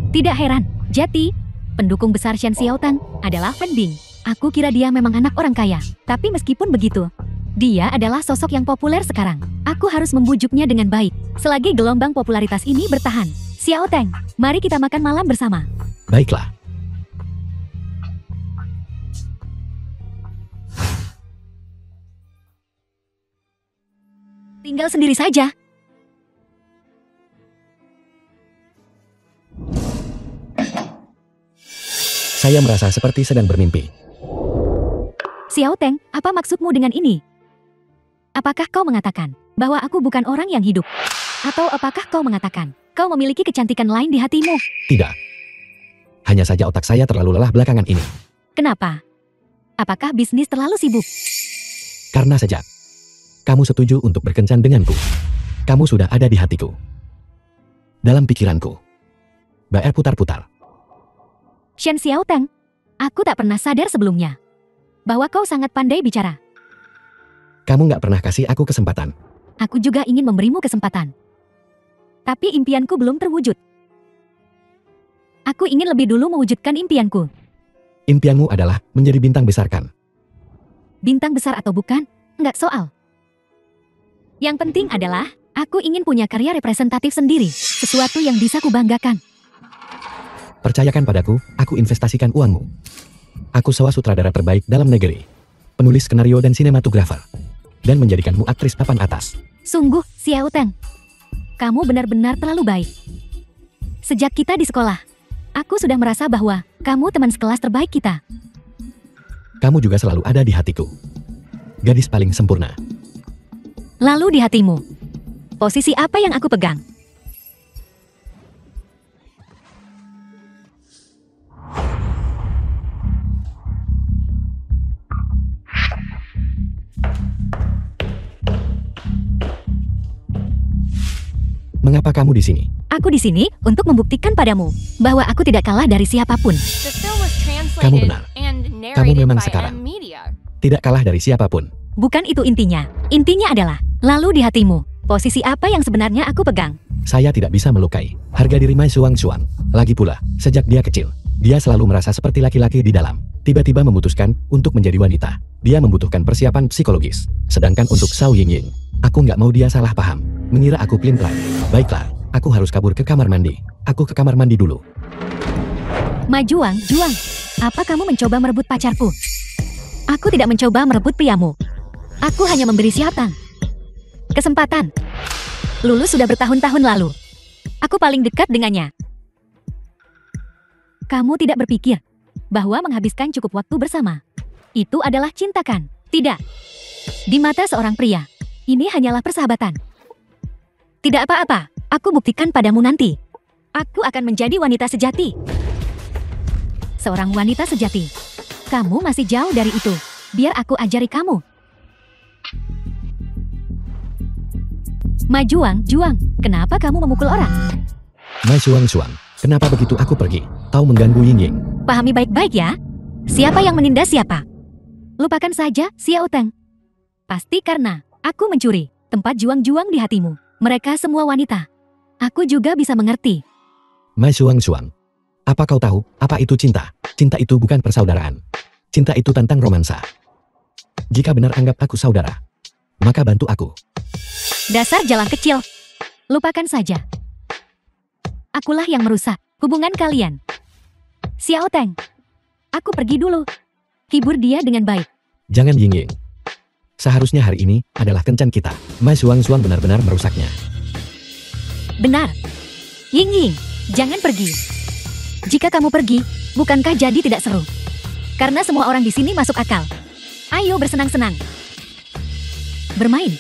Tidak heran, Jati, pendukung besar Shen Xiaotang adalah Fan Bing. Aku kira dia memang anak orang kaya. Tapi meskipun begitu, dia adalah sosok yang populer sekarang. Aku harus membujuknya dengan baik. Selagi gelombang popularitas ini bertahan. Xiaotang, mari kita makan malam bersama. Baiklah. Tinggal sendiri saja. Saya merasa seperti sedang bermimpi. Xiaotang, apa maksudmu dengan ini? Apakah kau mengatakan bahwa aku bukan orang yang hidup? Atau apakah kau mengatakan kau memiliki kecantikan lain di hatimu? Tidak. Hanya saja otak saya terlalu lelah belakangan ini. Kenapa? Apakah bisnis terlalu sibuk? Karena sejak kamu setuju untuk berkencan denganku, kamu sudah ada di hatiku. Dalam pikiranku. Baer putar-putar. Shen Xiaotang, aku tak pernah sadar sebelumnya bahwa kau sangat pandai bicara. Kamu nggak pernah kasih aku kesempatan. Aku juga ingin memberimu kesempatan. Tapi impianku belum terwujud. Aku ingin lebih dulu mewujudkan impianku. Impianmu adalah menjadi bintang besar kan? Bintang besar atau bukan, nggak soal. Yang penting adalah, aku ingin punya karya representatif sendiri, sesuatu yang bisa kubanggakan. Percayakan padaku, aku investasikan uangmu. Aku sewa sutradara terbaik dalam negeri, penulis skenario dan sinematografer, dan menjadikanmu aktris papan atas. Sungguh, Xiaotang, kamu benar-benar terlalu baik. Sejak kita di sekolah, aku sudah merasa bahwa kamu teman sekelas terbaik kita. Kamu juga selalu ada di hatiku. Gadis paling sempurna. Lalu di hatimu, posisi apa yang aku pegang? Mengapa kamu di sini? Aku di sini untuk membuktikan padamu bahwa aku tidak kalah dari siapapun. The film was Kamu translated benar. and Kamu narrated memang by sekarang M Media. tidak kalah dari siapapun. Bukan itu intinya. Intinya adalah, lalu di hatimu, posisi apa yang sebenarnya aku pegang? Saya tidak bisa melukai harga diri Mai Suang. Lagi pula, sejak dia kecil, dia selalu merasa seperti laki-laki di dalam. Tiba-tiba memutuskan untuk menjadi wanita. Dia membutuhkan persiapan psikologis. Sedangkan untuk Zhao Yingying, aku nggak mau dia salah paham. Mengira aku pelin-pelan. Baiklah, aku harus kabur ke kamar mandi. Aku ke kamar mandi dulu. Majuang, Juang, apa kamu mencoba merebut pacarku? Aku tidak mencoba merebut priamu. Aku hanya memberi Xiaotang kesempatan. Lulus sudah bertahun-tahun lalu. Aku paling dekat dengannya. Kamu tidak berpikir bahwa menghabiskan cukup waktu bersama itu adalah cinta kan? Tidak. Di mata seorang pria, ini hanyalah persahabatan. Tidak apa-apa, aku buktikan padamu nanti. Aku akan menjadi wanita sejati. Seorang wanita sejati. Kamu masih jauh dari itu. Biar aku ajari kamu. Majuang, Juang, kenapa kamu memukul orang? Mai Suang, kenapa begitu aku pergi? Kau mengganggu Yingying. Pahami baik-baik ya. Siapa yang menindas siapa? Lupakan saja, Xiaotang. Pasti karena aku mencuri tempat juang-juang di hatimu. Mereka semua wanita. Aku juga bisa mengerti. Mai Suang, apa kau tahu apa itu cinta? Cinta itu bukan persaudaraan. Cinta itu tentang romansa. Jika benar anggap aku saudara, maka bantu aku. Dasar jalan kecil. Lupakan saja. Akulah yang merusak hubungan kalian. Xiaotang, aku pergi dulu. Hibur dia dengan baik. Jangan Yingying. Seharusnya hari ini adalah kencan kita. Mai Suang benar-benar merusaknya. Benar. Ying, jangan pergi. Jika kamu pergi, bukankah jadi tidak seru? Karena semua orang di sini masuk akal. Ayo bersenang-senang. Bermain.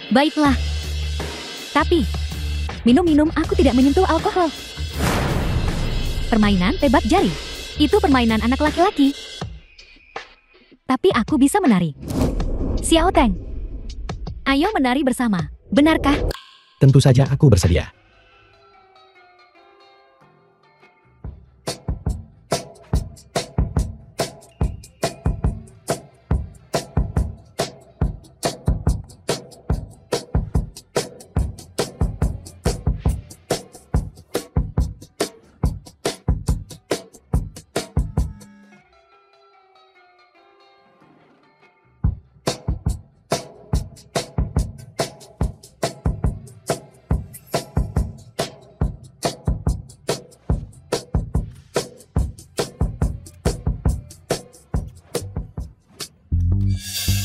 Baiklah. Tapi, minum-minum aku tidak menyentuh alkohol. Permainan tebak jari. Itu permainan anak laki-laki. Tapi aku bisa menari. Xiaotang, ayo menari bersama. Benarkah? Tentu saja aku bersedia.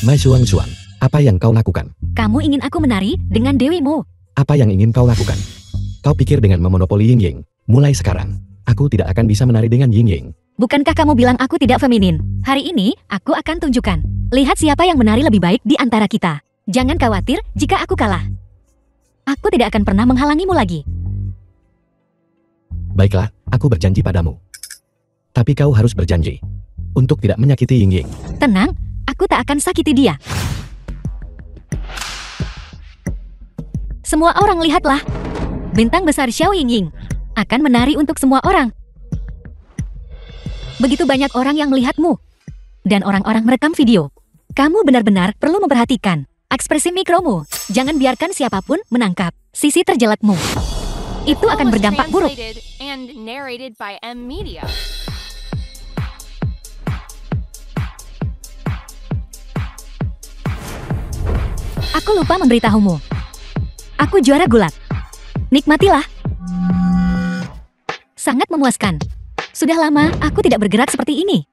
Mai Suang, apa yang kau lakukan? Kamu ingin aku menari dengan dewimu? Apa yang ingin kau lakukan? Kau pikir dengan memonopoli Yingying, mulai sekarang, aku tidak akan bisa menari dengan Yingying. Bukankah kamu bilang aku tidak feminin? Hari ini, aku akan tunjukkan. Lihat siapa yang menari lebih baik di antara kita. Jangan khawatir jika aku kalah. Aku tidak akan pernah menghalangimu lagi. Baiklah, aku berjanji padamu. Tapi kau harus berjanji untuk tidak menyakiti Yingying. Tenang, aku tak akan sakiti dia. Semua orang lihatlah. Bintang besar Xiao Yingying akan menari untuk semua orang. Begitu banyak orang yang melihatmu. Dan orang-orang merekam video. Kamu benar-benar perlu memperhatikan ekspresi mikromu. Jangan biarkan siapapun menangkap sisi terjelatmu. Itu Film akan was berdampak buruk. translated and narrated by M Media. Aku lupa memberitahumu. Aku juara gulat. Nikmatilah. Sangat memuaskan. Sudah lama aku tidak bergerak seperti ini.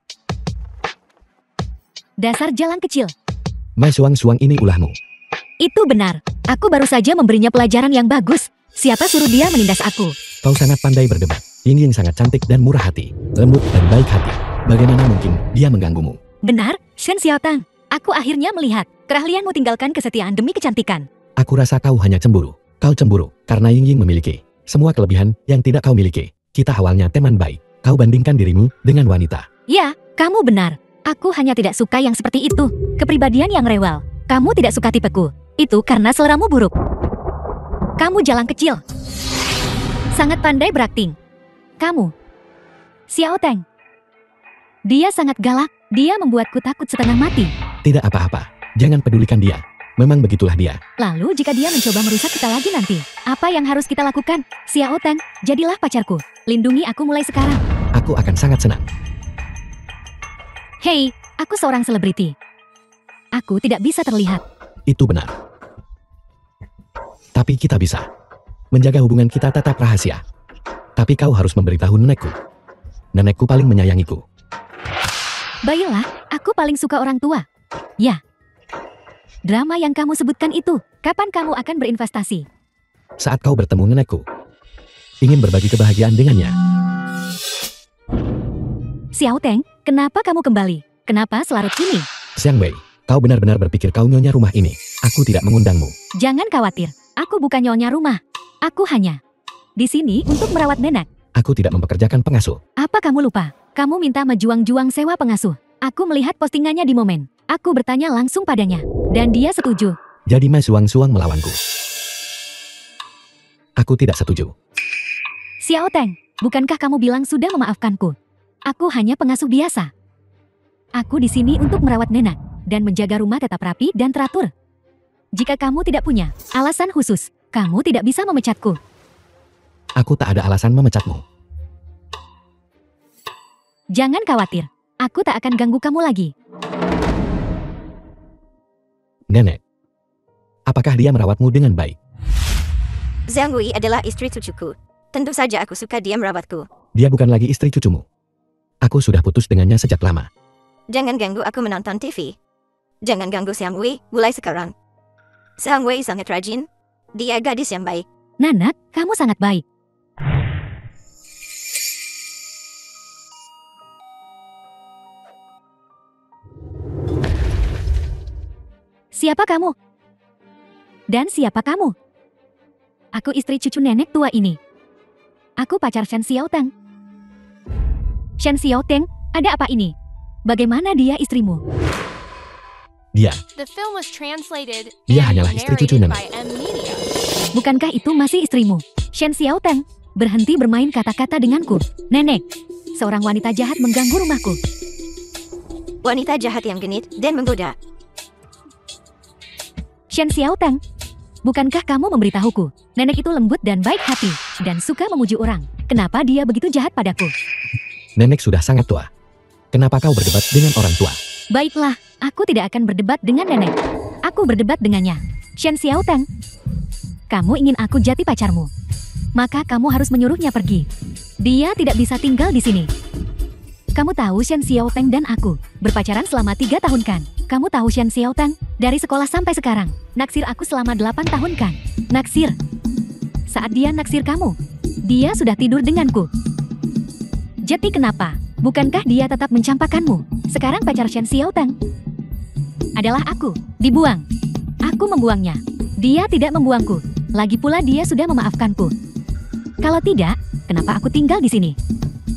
Dasar jalan kecil. Mai Suang ini ulahmu. Itu benar. Aku baru saja memberinya pelajaran yang bagus. Siapa suruh dia menindas aku? Kau sangat pandai berdebat. Yingying sangat cantik dan murah hati, lembut dan baik hati. Bagaimana mungkin dia mengganggumu? Benar, Shen Xiaotang. Aku akhirnya melihat keahlianmu tinggalkan kesetiaan demi kecantikan. Aku rasa kau hanya cemburu. Kau cemburu karena Yingying memiliki semua kelebihan yang tidak kau miliki. Kita awalnya teman baik. Kau bandingkan dirimu dengan wanita. Ya, kamu benar. Aku hanya tidak suka yang seperti itu. Kepribadian yang rewel. Kamu tidak suka tipeku. Itu karena seleramu buruk. Kamu jalan kecil. Sangat pandai berakting. Kamu. Xiao Teng. Dia sangat galak. Dia membuatku takut setengah mati. Tidak apa-apa. Jangan pedulikan dia. Memang begitulah dia. Lalu jika dia mencoba merusak kita lagi nanti, apa yang harus kita lakukan? Xiao Teng, jadilah pacarku. Lindungi aku mulai sekarang. Aku akan sangat senang. Hei, aku seorang selebriti. Aku tidak bisa terlihat. Itu benar. Tapi kita bisa menjaga hubungan kita tetap rahasia. Tapi kau harus memberitahu nenekku. Nenekku paling menyayangiku. Baiklah, aku paling suka orang tua. Ya. Drama yang kamu sebutkan itu, kapan kamu akan berinvestasi? Saat kau bertemu nenekku, ingin berbagi kebahagiaan dengannya. Xiao Teng, kenapa kamu kembali? Kenapa selarut ini? Xiang Wei, kau benar-benar berpikir kau nyonya rumah ini. Aku tidak mengundangmu. Jangan khawatir, aku bukan nyonya rumah. Aku hanya di sini untuk merawat nenek. Aku tidak mempekerjakan pengasuh. Apa kamu lupa? Kamu minta majuang-juang sewa pengasuh. Aku melihat postingannya di Momen. Aku bertanya langsung padanya. Dan dia setuju. Jadi Mai Suang melawanku. Aku tidak setuju. Xiao Teng, bukankah kamu bilang sudah memaafkanku? Aku hanya pengasuh biasa. Aku di sini untuk merawat nenek dan menjaga rumah tetap rapi dan teratur. Jika kamu tidak punya alasan khusus, kamu tidak bisa memecatku. Aku tak ada alasan memecatmu. Jangan khawatir, aku tak akan ganggu kamu lagi. Nenek, apakah dia merawatmu dengan baik? Zhang Wei adalah istri cucuku. Tentu saja aku suka dia merawatku. Dia bukan lagi istri cucumu. Aku sudah putus dengannya sejak lama. Jangan ganggu aku menonton TV. Jangan ganggu Zhang Wei mulai sekarang. Zhang Wei sangat rajin. Dia gadis yang baik. Nanak, kamu sangat baik. Siapa kamu? Dan siapa kamu? Aku istri cucu nenek tua ini. Aku pacar Shen Xiaoteng. Shen Xiaoteng, ada apa ini? Bagaimana dia istrimu? Dia, The film was translated Dia and hanyalah istri cucu narrated nenek. by M Media. Bukankah itu masih istrimu? Shen Xiaoteng, berhenti bermain kata-kata denganku. Nenek, seorang wanita jahat mengganggu rumahku. Wanita jahat yang genit dan menggoda. Shen Xiaoteng, bukankah kamu memberitahuku? Nenek itu lembut dan baik hati, dan suka memuji orang. Kenapa dia begitu jahat padaku? nenek sudah sangat tua. Kenapa kau berdebat dengan orang tua? Baiklah, aku tidak akan berdebat dengan nenek. Aku berdebat dengannya. Shen Xiaoteng, kamu ingin aku jadi pacarmu. Maka kamu harus menyuruhnya pergi. Dia tidak bisa tinggal di sini. Kamu tahu Shen Xiaoteng dan aku berpacaran selama 3 tahun kan? Kamu tahu Shen Xiaotang? Dari sekolah sampai sekarang, naksir aku selama 8 tahun kan? Naksir. Saat dia naksir kamu, dia sudah tidur denganku. Jadi kenapa? Bukankah dia tetap mencampakkanmu? Sekarang pacar Shen Xiaotang adalah aku. Dibuang. Aku membuangnya. Dia tidak membuangku. Lagi pula dia sudah memaafkanku. Kalau tidak, kenapa aku tinggal di sini?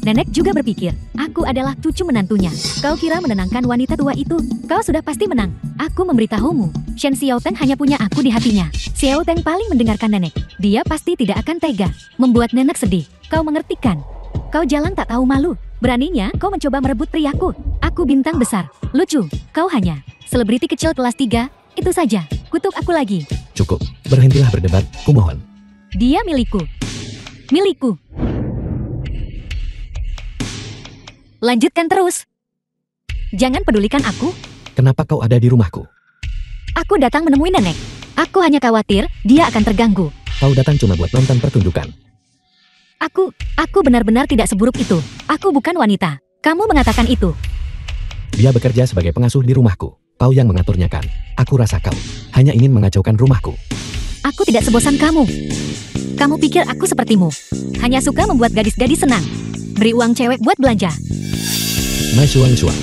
Nenek juga berpikir, aku adalah cucu menantunya. Kau kira menenangkan wanita tua itu? Kau sudah pasti menang. Aku memberitahumu, Shen Xiaotang hanya punya aku di hatinya. Xiaotang paling mendengarkan nenek. Dia pasti tidak akan tega, membuat nenek sedih. Kau mengerti kan? Kau jalan tak tahu malu. Beraninya kau mencoba merebut priaku. Aku bintang besar. Lucu, kau hanya selebriti kecil kelas 3. Itu saja, kutuk aku lagi. Cukup, berhentilah berdebat, kumohon. Dia milikku. Milikku. Lanjutkan terus. Jangan pedulikan aku. Kenapa kau ada di rumahku? Aku datang menemui nenek. Aku hanya khawatir dia akan terganggu. Kau datang cuma buat nonton pertunjukan. Aku benar-benar tidak seburuk itu. Aku bukan wanita. Kamu mengatakan itu. Dia bekerja sebagai pengasuh di rumahku. Kau yang mengaturnya kan? Aku rasa kau hanya ingin mengacaukan rumahku. Aku tidak sebosan kamu. Kamu pikir aku sepertimu? Hanya suka membuat gadis-gadis senang. Beri uang cewek buat belanja. Mai Suang Suang.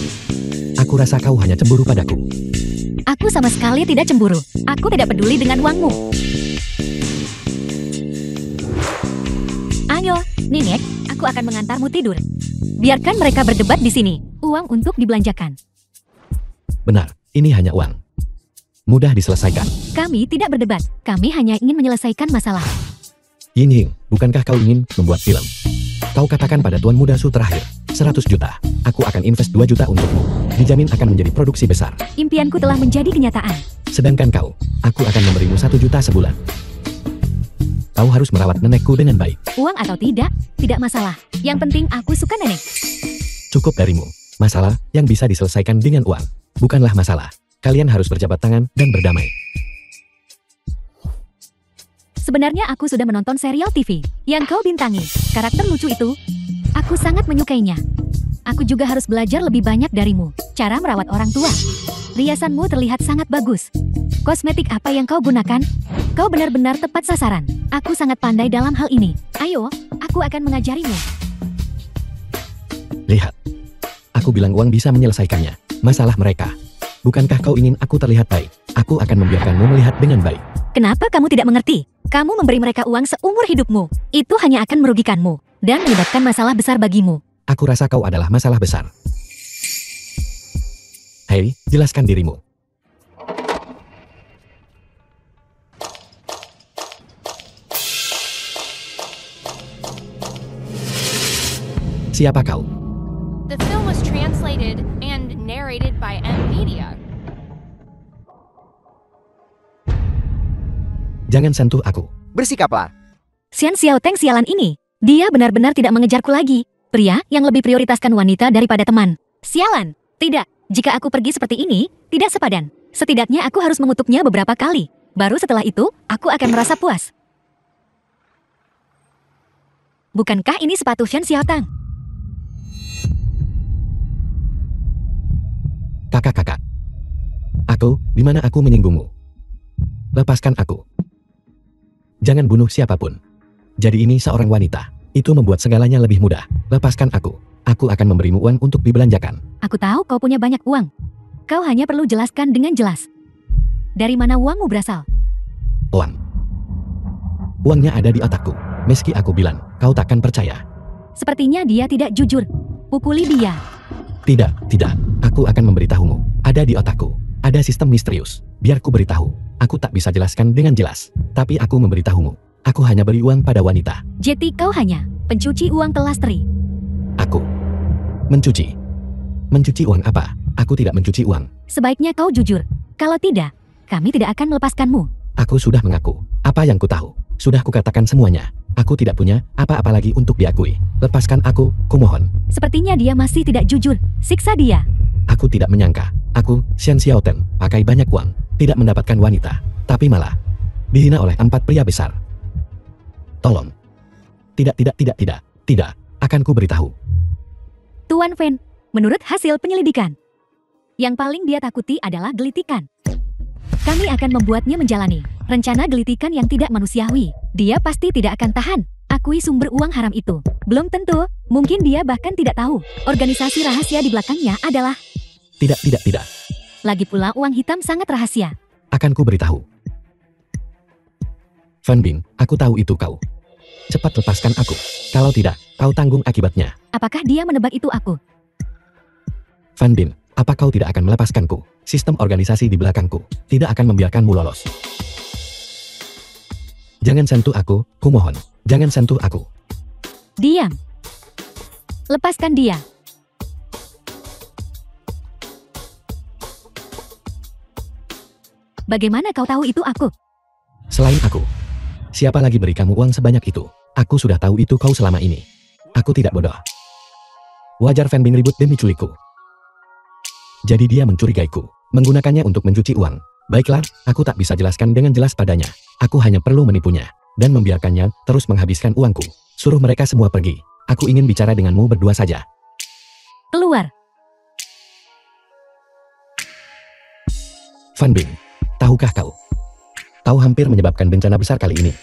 Aku rasa kau hanya cemburu padaku. Aku sama sekali tidak cemburu. Aku tidak peduli dengan uangmu. Ayo, Nenek, aku akan mengantarmu tidur. Biarkan mereka berdebat di sini. Uang untuk dibelanjakan. Benar, ini hanya uang. Mudah diselesaikan. Kami tidak berdebat. Kami hanya ingin menyelesaikan masalah. Yin Ying, bukankah kau ingin membuat film? Kau katakan pada Tuan Muda Su terakhir, 100 juta. Aku akan invest 2 juta untukmu. Dijamin akan menjadi produksi besar. Impianku telah menjadi kenyataan. Sedangkan kau, aku akan memberimu 1 juta sebulan. Kau harus merawat nenekku dengan baik. Uang atau tidak masalah. Yang penting aku suka nenek. Cukup darimu. Masalah yang bisa diselesaikan dengan uang. Bukanlah masalah. Kalian harus berjabat tangan dan berdamai. Sebenarnya aku sudah menonton serial TV yang kau bintangi. Karakter lucu itu, aku sangat menyukainya. Aku juga harus belajar lebih banyak darimu. Cara merawat orang tua. Riasanmu terlihat sangat bagus. Kosmetik apa yang kau gunakan? Kau benar-benar tepat sasaran. Aku sangat pandai dalam hal ini. Ayo, aku akan mengajarimu. Lihat. Aku bilang uang bisa menyelesaikannya. Masalah mereka. Bukankah kau ingin aku terlihat baik? Aku akan membiarkanmu melihat dengan baik. Kenapa kamu tidak mengerti? Kamu memberi mereka uang seumur hidupmu. Itu hanya akan merugikanmu dan menyebabkan masalah besar bagimu. Aku rasa kau adalah masalah besar. Hei, jelaskan dirimu. Siapa kau? The film was translated and narrated by M Media. Jangan sentuh aku. Bersikaplah. Shen Xiaotang sialan ini. Dia benar-benar tidak mengejarku lagi. Pria yang lebih prioritaskan wanita daripada teman. Sialan. Tidak. Jika aku pergi seperti ini, tidak sepadan. Setidaknya aku harus mengutuknya beberapa kali. Baru setelah itu, aku akan merasa puas. Bukankah ini sepatu Shen Xiaotang? Kakak-kakak. Di mana aku menyinggungmu? Lepaskan aku. Jangan bunuh siapapun. Jadi ini seorang wanita. Itu membuat segalanya lebih mudah. Lepaskan aku. Aku akan memberimu uang untuk dibelanjakan. Aku tahu kau punya banyak uang. Kau hanya perlu jelaskan dengan jelas. Dari mana uangmu berasal? Uang. Uangnya ada di otakku. Meski aku bilang, kau takkan percaya. Sepertinya dia tidak jujur. Pukuli dia. Tidak. Aku akan memberitahumu. Ada di otakku. Ada sistem misterius. Biar ku beritahu. Aku tak bisa jelaskan dengan jelas. Tapi aku memberitahumu. Aku hanya beri uang pada wanita. Jadi kau hanya pencuci uang kelas tri. Aku mencuci. Mencuci uang apa? Aku tidak mencuci uang. Sebaiknya kau jujur. Kalau tidak, kami tidak akan melepaskanmu. Aku sudah mengaku. Apa yang ku tahu? Sudah kukatakan semuanya. Aku tidak punya apa-apa lagi untuk diakui. Lepaskan aku, kumohon. Sepertinya dia masih tidak jujur. Siksa dia. Aku tidak menyangka. Aku, Shen Xiaotang, pakai banyak uang. Tidak mendapatkan wanita. Tapi malah dihina oleh 4 pria besar. Tolong. Tidak. Tidak. Akan ku beritahu. Tuan Fen, menurut hasil penyelidikan, Yang paling dia takuti adalah gelitikan. Kami akan membuatnya menjalani rencana gelitikan yang tidak manusiawi. Dia pasti tidak akan tahan. Akui sumber uang haram itu. Belum tentu, mungkin dia bahkan tidak tahu. Organisasi rahasia di belakangnya adalah... Tidak. Lagi pula uang hitam sangat rahasia. Akan ku beritahu. Fan Bing, aku tahu itu kau. Cepat lepaskan aku. Kalau tidak, kau tanggung akibatnya. Apakah dia menebak itu aku? Fan Bing, apa kau tidak akan melepaskanku? Sistem organisasi di belakangku tidak akan membiarkanmu lolos. Jangan sentuh aku, kumohon. Jangan sentuh aku. Diam. Lepaskan dia. Bagaimana kau tahu itu aku? Selain aku, siapa lagi beri kamu uang sebanyak itu? Aku sudah tahu itu kau selama ini. Aku tidak bodoh. Wajar Fan Bing ribut demi culikku. Jadi dia mencurigaiku, menggunakannya untuk mencuci uang. Baiklah, aku tak bisa jelaskan dengan jelas padanya. Aku hanya perlu menipunya, dan membiarkannya terus menghabiskan uangku. Suruh mereka semua pergi. Aku ingin bicara denganmu berdua saja. Keluar. Fan Bing, tahukah kau? Kau hampir menyebabkan bencana besar kali ini.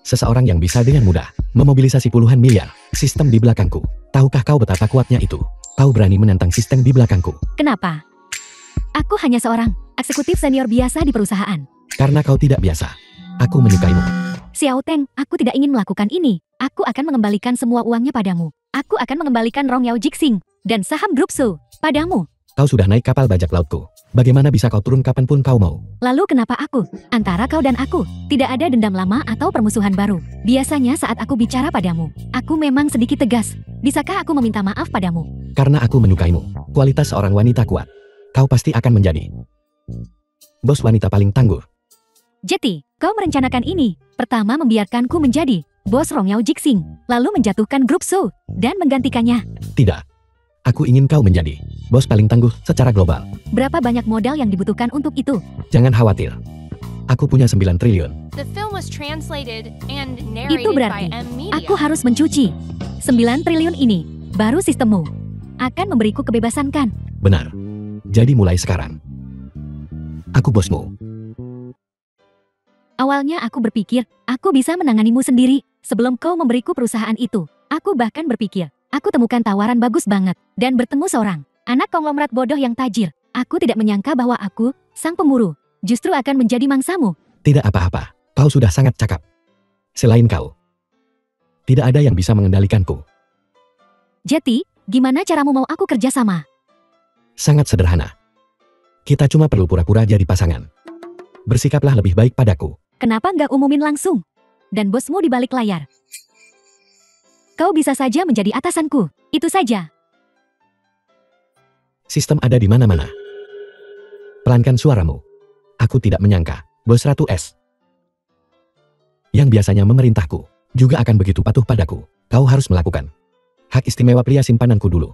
Seseorang yang bisa dengan mudah memobilisasi puluhan miliar sistem di belakangku. Tahukah kau betapa kuatnya itu? Kau berani menentang sistem di belakangku. Kenapa? Aku hanya seorang eksekutif senior biasa di perusahaan. Karena kau tidak biasa. Aku menyukaimu. Xiao Teng, aku tidak ingin melakukan ini. Aku akan mengembalikan semua uangnya padamu. Aku akan mengembalikan Rong Yao Jixing dan saham Grup Su padamu. Kau sudah naik kapal bajak lautku. Bagaimana bisa kau turun kapanpun kau mau? Lalu kenapa aku? Antara kau dan aku, tidak ada dendam lama atau permusuhan baru. Biasanya saat aku bicara padamu, aku memang sedikit tegas. Bisakah aku meminta maaf padamu? Karena aku menyukaimu. Kualitas seorang wanita kuat. Kau pasti akan menjadi bos wanita paling tangguh. Jeti, kau merencanakan ini. Pertama membiarkanku menjadi bos Rong Yao Jixing, lalu menjatuhkan Grup Su, dan menggantikannya. Tidak. Aku ingin kau menjadi bos paling tangguh secara global. Berapa banyak modal yang dibutuhkan untuk itu? Jangan khawatir. Aku punya 9 triliun. The film was translated and Itu narrated by berarti, M Media. aku harus mencuci 9 triliun ini. Baru sistemmu akan memberiku kebebasan kan? Benar. Jadi mulai sekarang, aku bosmu. Awalnya aku berpikir, aku bisa menanganimu sendiri. Sebelum kau memberiku perusahaan itu, aku bahkan berpikir, aku temukan tawaran bagus banget, dan bertemu seorang anak konglomerat bodoh yang tajir. Aku tidak menyangka bahwa aku, sang pemburu, justru akan menjadi mangsamu. Tidak apa-apa. Kau sudah sangat cakap. Selain kau, tidak ada yang bisa mengendalikanku. Jeti, gimana caramu mau aku kerjasama? Sangat sederhana. Kita cuma perlu pura-pura jadi pasangan. Bersikaplah lebih baik padaku. Kenapa nggak umumin langsung? Dan bosmu di balik layar. Kau bisa saja menjadi atasanku. Itu saja. Sistem ada di mana-mana. Pelankan suaramu. Aku tidak menyangka, Bos Ratu S, yang biasanya memerintahku, juga akan begitu patuh padaku. Kau harus melakukan hak istimewa pria simpananku dulu.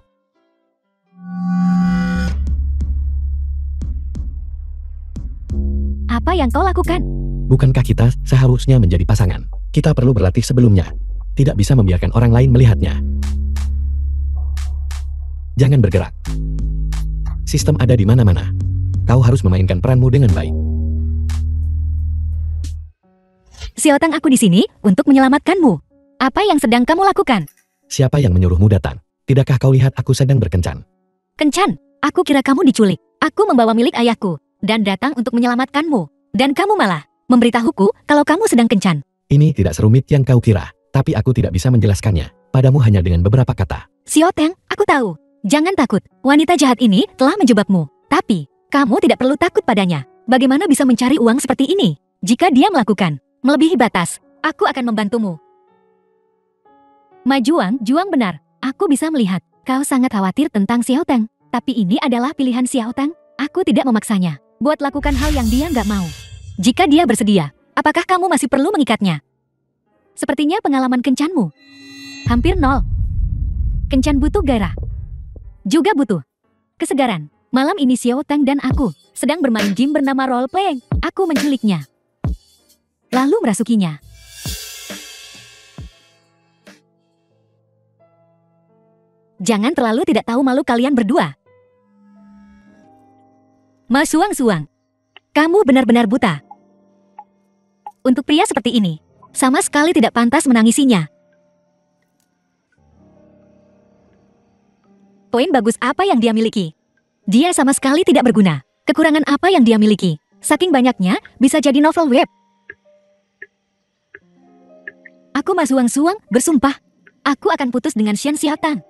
Apa yang kau lakukan? Bukankah kita seharusnya menjadi pasangan? Kita perlu berlatih sebelumnya. Tidak bisa membiarkan orang lain melihatnya. Jangan bergerak. Sistem ada di mana-mana. Kau harus memainkan peranmu dengan baik. Xiaotang, aku di sini untuk menyelamatkanmu. Apa yang sedang kamu lakukan? Siapa yang menyuruhmu datang? Tidakkah kau lihat aku sedang berkencan? Kencan, aku kira kamu diculik. Aku membawa milik ayahku dan datang untuk menyelamatkanmu. Dan kamu malah memberitahuku kalau kamu sedang kencan. Ini tidak serumit yang kau kira, tapi aku tidak bisa menjelaskannya padamu hanya dengan beberapa kata. Xiaotang, aku tahu. Jangan takut, wanita jahat ini telah menjebakmu. Tapi, kamu tidak perlu takut padanya. Bagaimana bisa mencari uang seperti ini? Jika dia melakukan melebihi batas, aku akan membantumu. Majuang, juang benar. Aku bisa melihat, kau sangat khawatir tentang Xiaotang. Tapi ini adalah pilihan Xiaotang. Aku tidak memaksanya buat lakukan hal yang dia nggak mau. Jika dia bersedia, apakah kamu masih perlu mengikatnya? Sepertinya pengalaman kencanmu hampir nol. Kencan butuh gairah. Juga butuh kesegaran. Malam ini Xiaotang dan aku sedang bermain game bernama role playing. Aku menculiknya, lalu merasukinya. Jangan terlalu tidak tahu malu kalian berdua. Ma Suang-suang, kamu benar-benar buta. Untuk pria seperti ini, sama sekali tidak pantas menangisinya. Poin bagus apa yang dia miliki? Dia sama sekali tidak berguna. Kekurangan apa yang dia miliki? Saking banyaknya, bisa jadi novel web. Aku Ma Suang-suang bersumpah, aku akan putus dengan Xian Xiaotang.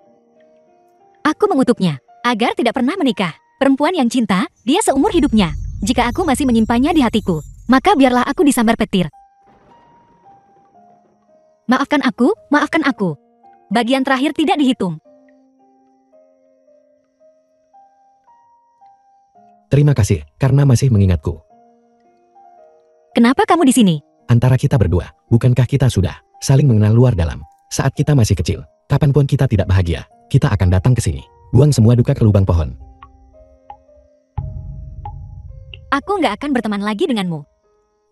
Aku mengutuknya, agar tidak pernah menikah. Perempuan yang cinta, dia seumur hidupnya. Jika aku masih menyimpannya di hatiku, maka biarlah aku disambar petir. Maafkan aku. Bagian terakhir tidak dihitung. Terima kasih, karena masih mengingatku. Kenapa kamu di sini? Antara kita berdua, bukankah kita sudah saling mengenal luar dalam? Saat kita masih kecil, kapanpun kita tidak bahagia, kita akan datang ke sini. Buang semua duka ke lubang pohon. Aku nggak akan berteman lagi denganmu.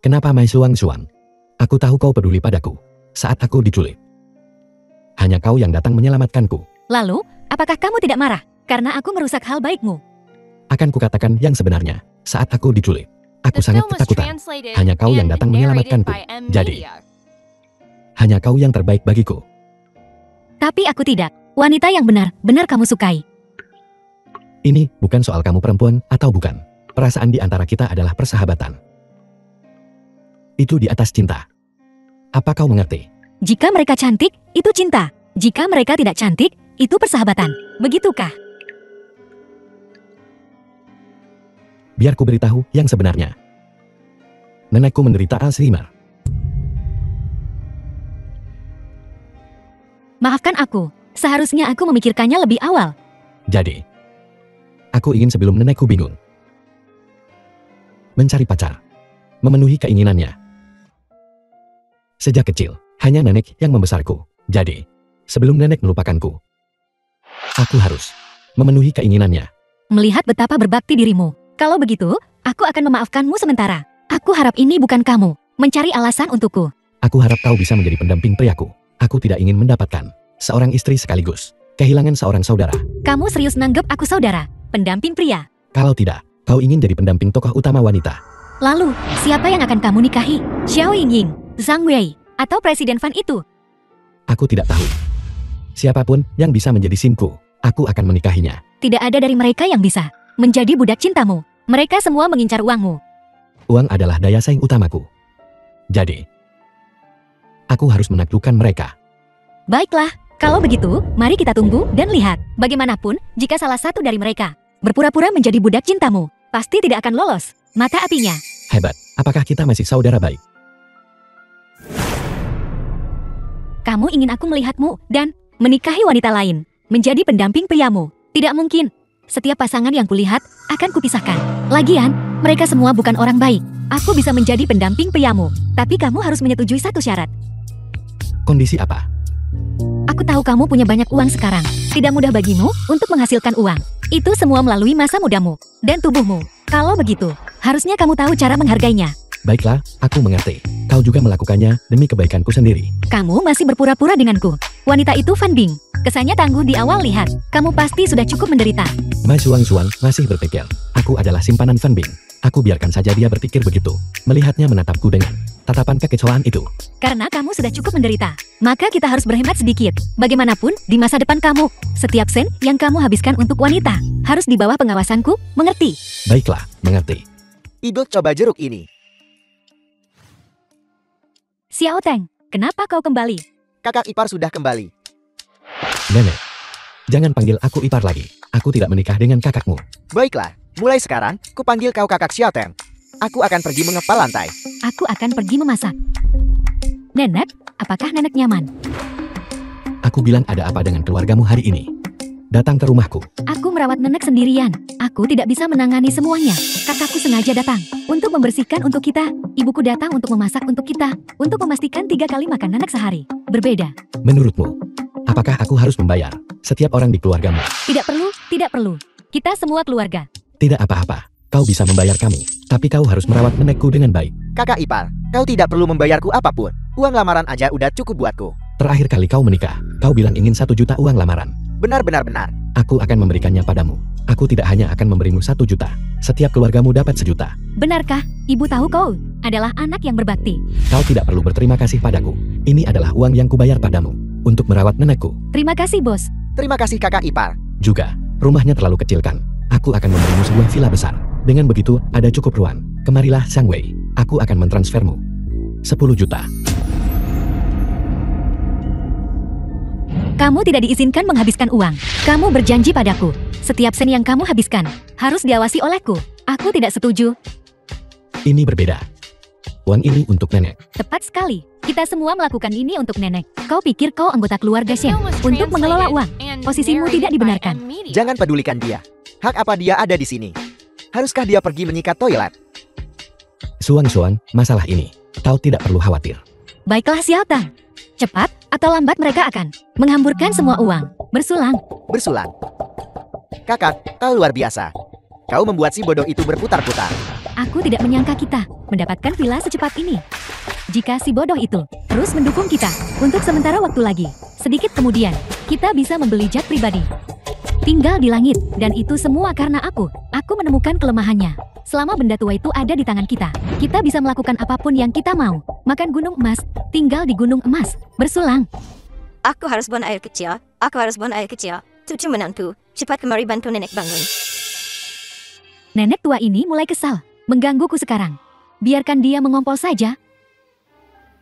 Kenapa Ma Suang-suang? Aku tahu kau peduli padaku saat aku diculik. Hanya kau yang datang menyelamatkanku. Lalu, apakah kamu tidak marah karena aku merusak hal baikmu? Akan kukatakan yang sebenarnya, saat aku diculik, aku The sangat film was ketakutan. translated Hanya kau yang and datang narrated menyelamatkanku. by M. Jadi, Media. hanya kau yang terbaik bagiku. Tapi aku tidak. Wanita yang benar-benar kamu sukai. Ini bukan soal kamu perempuan atau bukan. Perasaan di antara kita adalah persahabatan. Itu di atas cinta. Apa kau mengerti? Jika mereka cantik, itu cinta. Jika mereka tidak cantik, itu persahabatan. Begitukah? Biar ku beritahu yang sebenarnya. Nenekku menderita Alzheimer. Maafkan aku. Seharusnya aku memikirkannya lebih awal. Jadi, aku ingin sebelum nenekku bingung. Mencari pacar. Memenuhi keinginannya. Sejak kecil, hanya nenek yang membesarku. Jadi, sebelum nenek melupakanku, aku harus memenuhi keinginannya. Melihat betapa berbakti dirimu. Kalau begitu, aku akan memaafkanmu sementara. Aku harap ini bukan kamu mencari alasan untukku. Aku harap kau bisa menjadi pendamping priaku. Aku tidak ingin mendapatkan seorang istri sekaligus kehilangan seorang saudara. Kamu serius nanggep aku saudara, pendamping pria. Kalau tidak, kau ingin jadi pendamping tokoh utama wanita. Lalu, siapa yang akan kamu nikahi? Xiao Yingying, Zhang Wei, atau Presiden Fan itu? Aku tidak tahu. Siapapun yang bisa menjadi simku, aku akan menikahinya. Tidak ada dari mereka yang bisa menjadi budak cintamu. Mereka semua mengincar uangmu. Uang adalah daya saing utamaku. Jadi, aku harus menaklukkan mereka. Baiklah, kalau begitu, mari kita tunggu dan lihat. Bagaimanapun, jika salah satu dari mereka berpura-pura menjadi budak cintamu, pasti tidak akan lolos mata apinya. Hebat, apakah kita masih saudara baik? Kamu ingin aku melihatmu dan menikahi wanita lain, menjadi pendamping priamu. Tidak mungkin. Setiap pasangan yang kulihat akan kupisahkan. Lagian, mereka semua bukan orang baik. Aku bisa menjadi pendamping priamu, tapi kamu harus menyetujui satu syarat. Kondisi apa? Aku tahu kamu punya banyak uang sekarang. Tidak mudah bagimu untuk menghasilkan uang. Itu semua melalui masa mudamu dan tubuhmu. Kalau begitu, harusnya kamu tahu cara menghargainya. Baiklah, aku mengerti. Kau juga melakukannya demi kebaikanku sendiri. Kamu masih berpura-pura denganku. Wanita itu Fan Bing. Kesannya tangguh di awal lihat. Kamu pasti sudah cukup menderita. Ma Suang-suang masih berpikir, aku adalah simpanan Fan Bing. Aku biarkan saja dia berpikir begitu. Melihatnya menatapku dengan tatapan kekecewaan itu. Karena kamu sudah cukup menderita, maka kita harus berhemat sedikit. Bagaimanapun, di masa depan kamu, setiap sen yang kamu habiskan untuk wanita harus di bawah pengawasanku, mengerti? Baiklah, mengerti. Ibu coba jeruk ini. Xiao Teng, kenapa kau kembali? Kakak ipar sudah kembali. Nenek, jangan panggil aku ipar lagi. Aku tidak menikah dengan kakakmu. Baiklah, mulai sekarang, kupanggil kau kakak Xiaoteng. Aku akan pergi mengepal lantai. Aku akan pergi memasak. Nenek, apakah nenek nyaman? Aku bilang ada apa dengan keluargamu hari ini? Datang ke rumahku. Aku merawat nenek sendirian. Aku tidak bisa menangani semuanya. Kakakku sengaja datang untuk membersihkan untuk kita. Ibuku datang untuk memasak untuk kita. Untuk memastikan 3 kali makan nenek sehari. Berbeda. Menurutmu, apakah aku harus membayar setiap orang di keluargamu? Tidak perlu, tidak perlu. Kita semua keluarga. Tidak apa-apa. Kau bisa membayar kami, tapi kau harus merawat nenekku dengan baik. Kakak ipar, kau tidak perlu membayarku apapun. Uang lamaran aja udah cukup buatku. Terakhir kali kau menikah, kau bilang ingin 1 juta uang lamaran. Benar. Aku akan memberikannya padamu. Aku tidak hanya akan memberimu 1 juta. Setiap keluargamu dapat 1 juta. Benarkah? Ibu tahu kau adalah anak yang berbakti. Kau tidak perlu berterima kasih padaku. Ini adalah uang yang kubayar padamu untuk merawat nenekku. Terima kasih, bos. Terima kasih kakak ipar. Juga, rumahnya terlalu kecil kan? Aku akan memberimu sebuah villa besar. Dengan begitu, ada cukup ruang. Kemarilah, Xiang Wei. Aku akan mentransfermu 10 juta. Kamu tidak diizinkan menghabiskan uang. Kamu berjanji padaku. Setiap sen yang kamu habiskan harus diawasi olehku. Aku tidak setuju. Ini berbeda. Uang ini untuk nenek. Tepat sekali. Kita semua melakukan ini untuk nenek. Kau pikir kau anggota keluarga Shen Film was untuk mengelola uang. translated and Posisimu narrated tidak by dibenarkan. M Media. Jangan pedulikan dia. Hak apa dia ada di sini? Haruskah dia pergi menyikat toilet? Suang, masalah ini. Kau tidak perlu khawatir. Baiklah, Xiao Tang. Cepat atau lambat mereka akan menghamburkan semua uang. Bersulang. Bersulang. Kakak, kau luar biasa. Kau membuat si bodoh itu berputar-putar. Aku tidak menyangka kita mendapatkan villa secepat ini. Jika si bodoh itu terus mendukung kita untuk sementara waktu lagi, sedikit kemudian kita bisa membeli jet pribadi. Tinggal di langit, dan itu semua karena aku. Aku menemukan kelemahannya. Selama benda tua itu ada di tangan kita, kita bisa melakukan apapun yang kita mau. Makan gunung emas, tinggal di gunung emas. Bersulang. Aku harus buang air kecil. Cucu menantu, cepat kemari bantu nenek bangun. Nenek tua ini mulai kesal, menggangguku sekarang. Biarkan dia mengompol saja.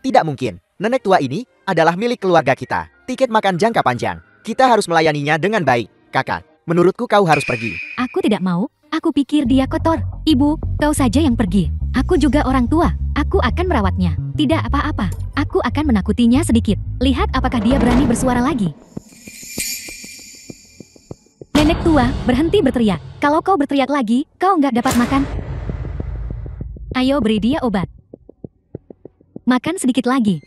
Tidak mungkin. Nenek tua ini adalah milik keluarga kita. Tiket makan jangka panjang. Kita harus melayaninya dengan baik. Kakak, menurutku kau harus pergi. Aku tidak mau. Aku pikir dia kotor. Ibu, kau saja yang pergi. Aku juga orang tua. Aku akan merawatnya. Tidak apa-apa. Aku akan menakutinya sedikit. Lihat apakah dia berani bersuara lagi. Nenek tua, berhenti berteriak. Kalau kau berteriak lagi, kau nggak dapat makan. Ayo beri dia obat. Makan sedikit lagi.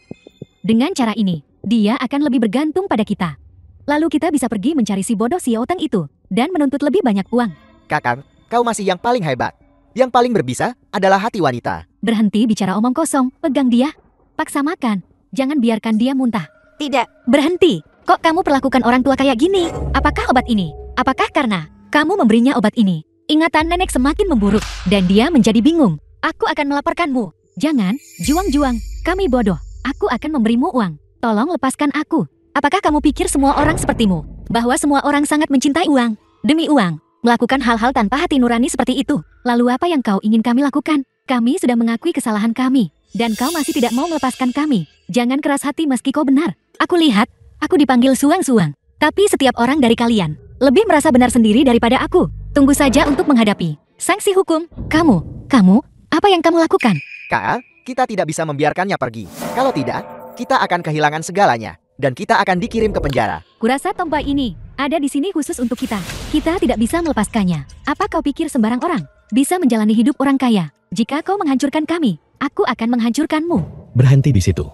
Dengan cara ini, dia akan lebih bergantung pada kita. Lalu kita bisa pergi mencari si bodoh Xiao Tang itu dan menuntut lebih banyak uang. Kakak, kau masih yang paling hebat. Yang paling berbisa adalah hati wanita. Berhenti bicara omong kosong, pegang dia. Paksa makan, jangan biarkan dia muntah. Tidak, Berhenti, kok kamu perlakukan orang tua kayak gini? Apakah obat ini? Apakah karena kamu memberinya obat ini? Ingatan nenek semakin memburuk, dan dia menjadi bingung. Aku akan melaporkanmu. Jangan, juang-juang, kami bodoh. Aku akan memberimu uang. Tolong lepaskan aku. Apakah kamu pikir semua orang sepertimu? Bahwa semua orang sangat mencintai uang? Demi uang, melakukan hal-hal tanpa hati nurani seperti itu. Lalu apa yang kau ingin kami lakukan? Kami sudah mengakui kesalahan kami. Dan kau masih tidak mau melepaskan kami. Jangan keras hati meski kau benar. Aku lihat, aku dipanggil suang-suang. Tapi setiap orang dari kalian lebih merasa benar sendiri daripada aku. Tunggu saja untuk menghadapi sanksi hukum. Kamu, apa yang kamu lakukan? Kak, kita tidak bisa membiarkannya pergi. Kalau tidak, kita akan kehilangan segalanya. Dan kita akan dikirim ke penjara. Kurasa tombak ini ada di sini khusus untuk kita. Kita tidak bisa melepaskannya. Apa kau pikir sembarang orang bisa menjalani hidup orang kaya? Jika kau menghancurkan kami, aku akan menghancurkanmu. Berhenti di situ.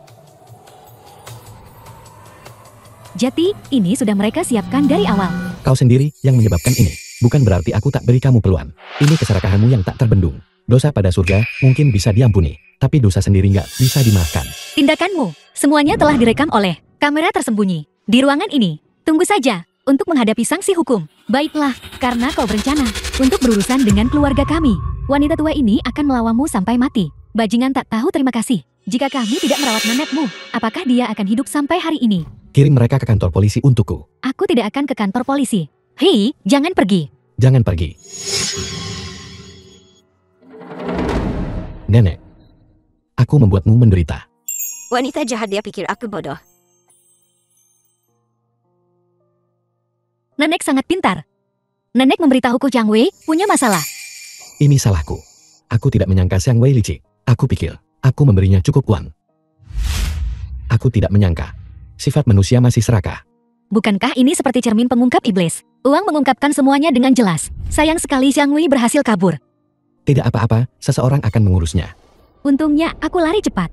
Jadi, ini sudah mereka siapkan dari awal. Kau sendiri yang menyebabkan ini. Bukan berarti aku tak beri kamu peluang. Ini keserakahanmu yang tak terbendung. Dosa pada surga mungkin bisa diampuni, tapi dosa sendiri nggak bisa dimaafkan. Tindakanmu, semuanya telah direkam oleh kamera tersembunyi di ruangan ini. Tunggu saja untuk menghadapi sanksi hukum. Baiklah, karena kau berencana untuk berurusan dengan keluarga kami. Wanita tua ini akan melawanmu sampai mati. Bajingan tak tahu terima kasih. Jika kami tidak merawat nenekmu, apakah dia akan hidup sampai hari ini? Kirim mereka ke kantor polisi untukku. Aku tidak akan ke kantor polisi. Hei, jangan pergi. Jangan pergi. Nenek, aku membuatmu menderita. wanita jahat dia pikir aku bodoh. Nenek sangat pintar. Nenek memberitahuku Xiang Wei punya masalah. Ini salahku. Aku tidak menyangka Xiang Wei licik. Aku pikir, aku memberinya cukup uang. Aku tidak menyangka. Sifat manusia masih serakah. Bukankah ini seperti cermin pengungkap iblis? Uang mengungkapkan semuanya dengan jelas. Sayang sekali Xiang Wei berhasil kabur. Tidak apa-apa, seseorang akan mengurusnya. Untungnya aku lari cepat.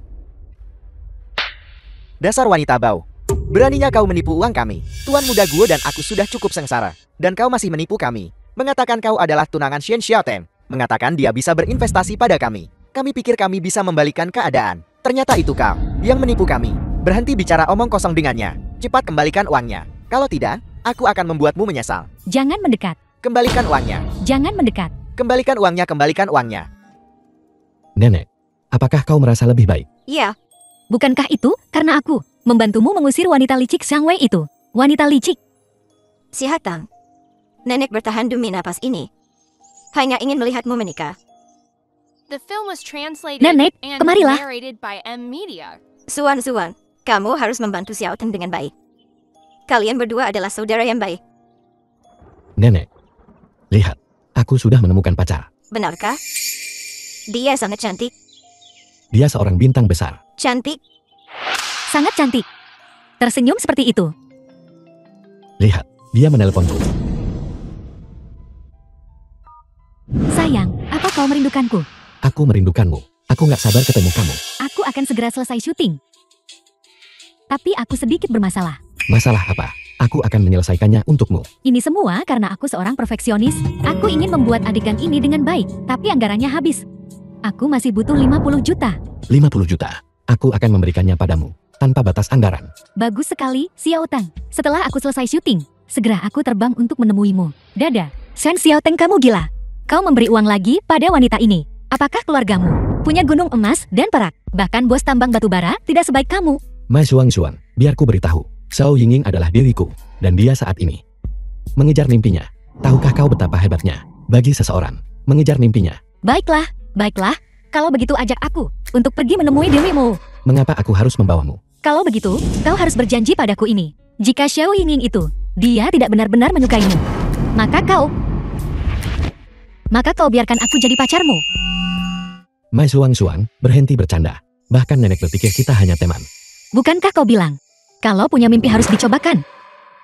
Dasar wanita bau. Beraninya kau menipu uang kami. Tuan muda Guo dan aku sudah cukup sengsara. Dan kau masih menipu kami. Mengatakan kau adalah tunangan Shen Xiaoten. Mengatakan dia bisa berinvestasi pada kami. Kami pikir kami bisa membalikan keadaan. Ternyata itu kau yang menipu kami. Berhenti bicara omong kosong dengannya. Cepat kembalikan uangnya. Kalau tidak, Aku akan membuatmu menyesal. Jangan mendekat. Kembalikan uangnya. Jangan mendekat. Kembalikan uangnya, kembalikan uangnya. Nenek, apakah kau merasa lebih baik? Ya, Bukankah itu karena aku membantumu mengusir wanita licik Xiang Wei itu? Wanita licik. si Hatang. Nenek bertahan demi napas ini. Hanya ingin melihatmu menikah. The film was translated Nenek, and kemarilah. narrated by M Media. Suan, kamu harus membantu Xiao Teng dengan baik. Kalian berdua adalah saudara yang baik. Nenek, lihat, aku sudah menemukan pacar. Benarkah? Dia sangat cantik. Dia seorang bintang besar. Cantik? Sangat cantik. Tersenyum seperti itu. Lihat, dia menelponku. Sayang, apa kau merindukanku? Aku merindukanmu. Aku nggak sabar ketemu kamu. Aku akan segera selesai syuting. Tapi aku sedikit bermasalah. Masalah apa? Aku akan menyelesaikannya untukmu. Ini semua karena aku seorang perfeksionis. Aku ingin membuat adegan ini dengan baik, tapi anggarannya habis. Aku masih butuh 50 juta. 50 juta. Aku akan memberikannya padamu, tanpa batas anggaran. Bagus sekali, Xiao Teng. Setelah aku selesai syuting, segera aku terbang untuk menemuimu. Dadah, Shen Xiao Teng, kamu gila. Kau memberi uang lagi pada wanita ini. Apakah keluargamu punya gunung emas dan perak? Bahkan bos tambang batubara tidak sebaik kamu. Mai Suang, biar ku beritahu. Zhao Yingying adalah diriku, dan dia saat ini mengejar mimpinya. Tahukah kau betapa hebatnya bagi seseorang mengejar mimpinya? Baiklah, baiklah. Kalau begitu ajak aku untuk pergi menemui dirimu. Mengapa aku harus membawamu? Kalau begitu, kau harus berjanji padaku ini. Jika Xiao Yingying itu, dia tidak benar-benar menyukaimu, maka kau biarkan aku jadi pacarmu. Mai Suang, berhenti bercanda. Bahkan nenek berpikir kita hanya teman. Bukankah kau bilang, kalau punya mimpi harus dicobakan?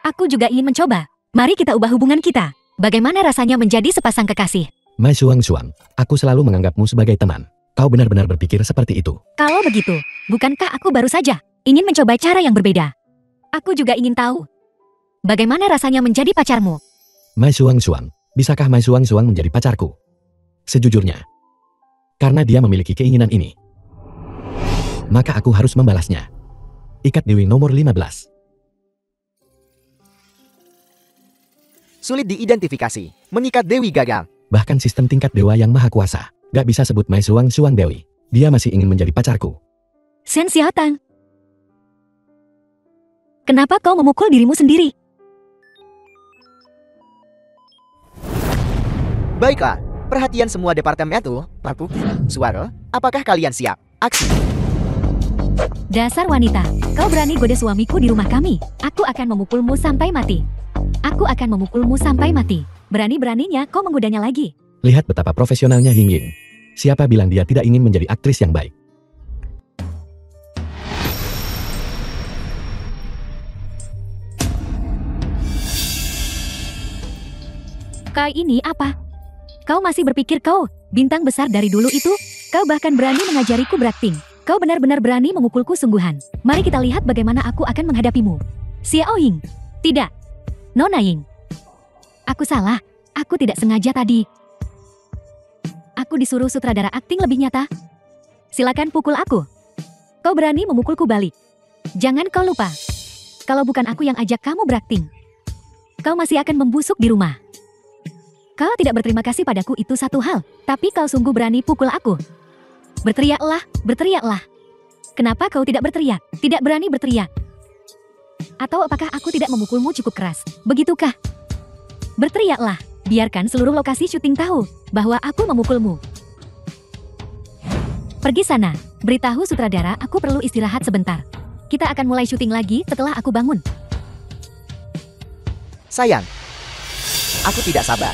Aku juga ingin mencoba. Mari kita ubah hubungan kita. Bagaimana rasanya menjadi sepasang kekasih? Mai Suang, aku selalu menganggapmu sebagai teman. Kau benar-benar berpikir seperti itu. Kalau begitu, bukankah aku baru saja ingin mencoba cara yang berbeda? Aku juga ingin tahu, bagaimana rasanya menjadi pacarmu? Mai Suang, bisakah Mai Suang menjadi pacarku? Sejujurnya, karena dia memiliki keinginan ini, maka aku harus membalasnya. Ikat Dewi nomor 15. Sulit diidentifikasi. Mengikat Dewi gagal. Bahkan sistem tingkat dewa yang maha kuasa gak bisa sebut Mai Suang Dewi. Dia masih ingin menjadi pacarku. Shen Xiaotang, kenapa kau memukul dirimu sendiri? Baiklah, perhatian semua departemen itu. Lampu, suara, apakah kalian siap? Aksi. Dasar wanita, kau berani goda suamiku di rumah kami. Aku akan memukulmu sampai mati. Aku akan memukulmu sampai mati. Berani-beraninya kau menggodanya lagi. Lihat betapa profesionalnya Ying. Siapa bilang dia tidak ingin menjadi aktris yang baik? Kau ini apa? Kau masih berpikir kau bintang besar dari dulu itu? Kau bahkan berani mengajariku berakting. Kau benar-benar berani memukulku sungguhan. Mari kita lihat bagaimana aku akan menghadapimu. Xiao Ying. Tidak. Nona Ying. Aku salah. Aku tidak sengaja tadi. Aku disuruh sutradara akting lebih nyata. Silakan pukul aku. Kau berani memukulku balik. Jangan kau lupa. Kalau bukan aku yang ajak kamu berakting, kau masih akan membusuk di rumah. Kau tidak berterima kasih padaku itu satu hal, tapi kau sungguh berani pukul aku. Berteriaklah, berteriaklah. Kenapa kau tidak berteriak? Tidak berani berteriak. Atau apakah aku tidak memukulmu cukup keras? Begitukah? Berteriaklah. Biarkan seluruh lokasi syuting tahu bahwa aku memukulmu. Pergi sana. Beritahu sutradara aku perlu istirahat sebentar. Kita akan mulai syuting lagi setelah aku bangun. Sayang, aku tidak sabar.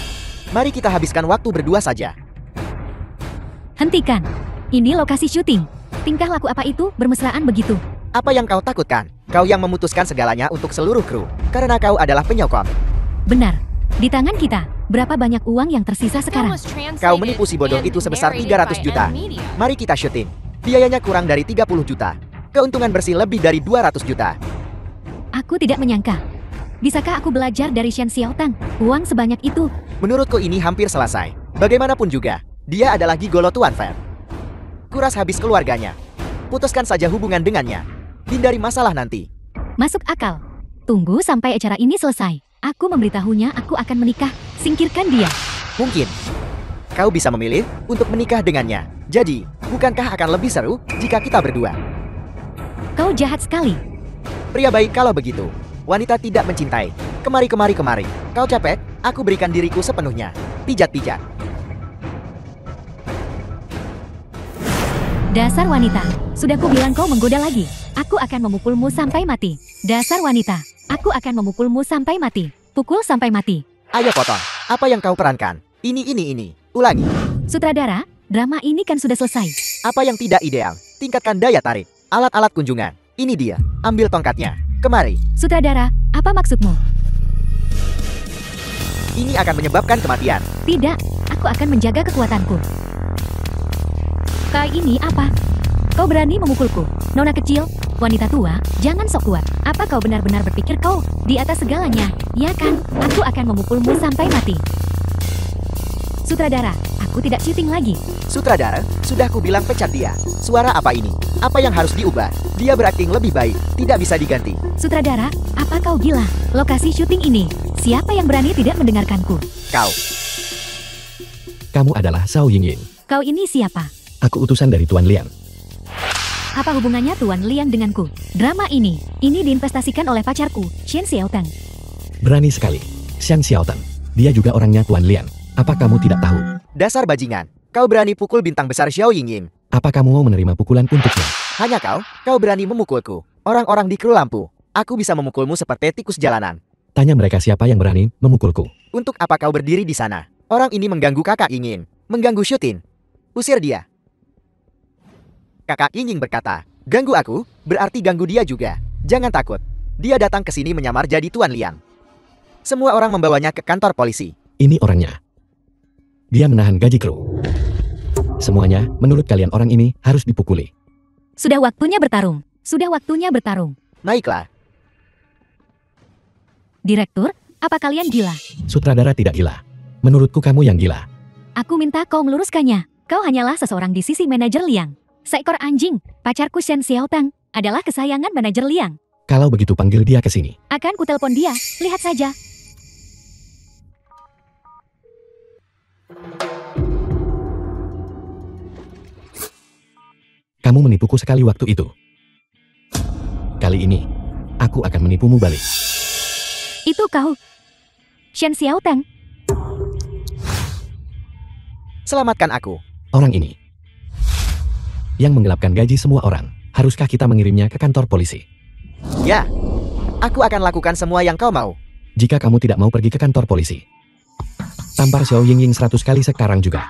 Mari kita habiskan waktu berdua saja. Hentikan. Ini lokasi syuting. Tingkah laku apa itu bermesraan begitu? Apa yang kau takutkan? Kau yang memutuskan segalanya untuk seluruh kru. Karena kau adalah penyokong. Benar. Di tangan kita, berapa banyak uang yang tersisa The film sekarang? was translated Kau menipu si bodoh and itu sebesar narrated 300 by juta. M Media. Mari kita syuting. Biayanya kurang dari 30 juta. Keuntungan bersih lebih dari 200 juta. Aku tidak menyangka. Bisakah aku belajar dari Shen Xiaotang? Uang sebanyak itu. Menurutku ini hampir selesai. Bagaimanapun juga, dia adalah gigolo Tuan Fair. Kuras habis keluarganya. Putuskan saja hubungan dengannya. Hindari masalah nanti. Masuk akal. Tunggu sampai acara ini selesai. Aku memberitahunya aku akan menikah. Singkirkan dia. Mungkin kau bisa memilih untuk menikah dengannya. Jadi, bukankah akan lebih seru jika kita berdua? Kau jahat sekali. Pria baik kalau begitu. Wanita tidak mencintai. Kemari. Kau capek? Aku berikan diriku sepenuhnya. Pijat. Dasar wanita. Sudah kubilang kau menggoda lagi. Aku akan memukulmu sampai mati. Dasar wanita. Aku akan memukulmu sampai mati. Pukul sampai mati. Ayo potong. Apa yang kau perankan? Ini. Ulangi. Sutradara, drama ini kan sudah selesai. Apa yang tidak ideal? Tingkatkan daya tarik. Alat-alat kunjungan. Ini dia. Ambil tongkatnya. Kemari. Sutradara, apa maksudmu? Ini akan menyebabkan kematian. Tidak, aku akan menjaga kekuatanku. Kali ini apa? Kau berani memukulku? Nona kecil, wanita tua, jangan sok kuat. Apa kau benar-benar berpikir kau di atas segalanya? Ya kan, aku akan memukulmu sampai mati. Sutradara, aku tidak syuting lagi. Sutradara, sudah kubilang pecat dia. Suara apa ini? Apa yang harus diubah? Dia berakting lebih baik, tidak bisa diganti. Sutradara, apa kau gila? Lokasi syuting ini, siapa yang berani tidak mendengarkanku? Kau. Kamu adalah Zhao Yingying. Kau ini siapa? Aku utusan dari Tuan Liang. Apa hubungannya Tuan Liang denganku? Drama ini diinvestasikan oleh pacarku, Shen Xiaoteng. Berani sekali. Xiang Xiaoteng. Dia juga orangnya Tuan Liang. Apa kamu tidak tahu? Dasar bajingan. Kau berani pukul bintang besar Zhao Yingying. Apa kamu mau menerima pukulan untuknya? Hanya kau berani memukulku. Orang-orang di kru lampu. Aku bisa memukulmu seperti tikus jalanan. Tanya mereka siapa yang berani memukulku. Untuk apa kau berdiri di sana? Orang ini mengganggu kakak Yingying. Mengganggu syuting. Usir dia. Kakak Yingying berkata, ganggu aku, berarti ganggu dia juga. Jangan takut. Dia datang ke sini menyamar jadi Tuan Liang. Semua orang membawanya ke kantor polisi. Ini orangnya. Dia menahan gaji kru. Semuanya, menurut kalian orang ini harus dipukuli. Sudah waktunya bertarung. Sudah waktunya bertarung. Naiklah. Direktur, apa kalian gila? Sutradara tidak gila. Menurutku kamu yang gila. Aku minta kau meluruskannya. Kau hanyalah seseorang di sisi manajer Liang. Seekor anjing, pacarku Shen Xiaoteng, adalah kesayangan manajer Liang. Kalau begitu panggil dia ke sini. Akan kutelepon dia, lihat saja. Kamu menipuku sekali waktu itu. Kali ini, aku akan menipumu balik. Itu kau, Shen Xiaoteng. Selamatkan aku. Orang ini yang menggelapkan gaji semua orang. Haruskah kita mengirimnya ke kantor polisi? Ya, aku akan lakukan semua yang kau mau. Jika kamu tidak mau pergi ke kantor polisi, tampar Zhao Yingying 100 kali sekarang juga.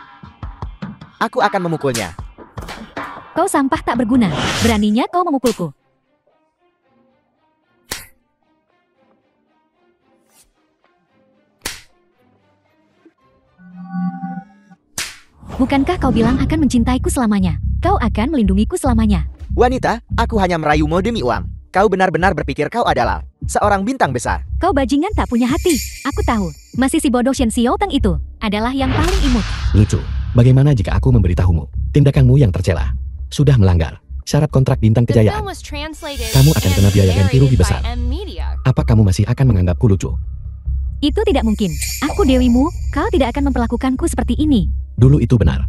Aku akan memukulnya. Kau sampah tak berguna. Beraninya kau memukulku. Bukankah kau bilang akan mencintaiku selamanya? Kau akan melindungiku selamanya. Wanita, aku hanya merayumu demi uang. Kau benar-benar berpikir kau adalah seorang bintang besar. Kau bajingan tak punya hati. Aku tahu, masih si bodoh Shen Xiaoteng itu adalah yang paling imut. Lucu. Bagaimana jika aku memberitahumu? Tindakanmu yang tercela sudah melanggar syarat kontrak bintang The film kejayaan. was translated Kamu akan kena and biaya ganti rugi narrated besar. by M Media. Apa kamu masih akan menganggapku lucu? Itu tidak mungkin. Aku dewimu, kau tidak akan memperlakukanku seperti ini. Dulu itu benar.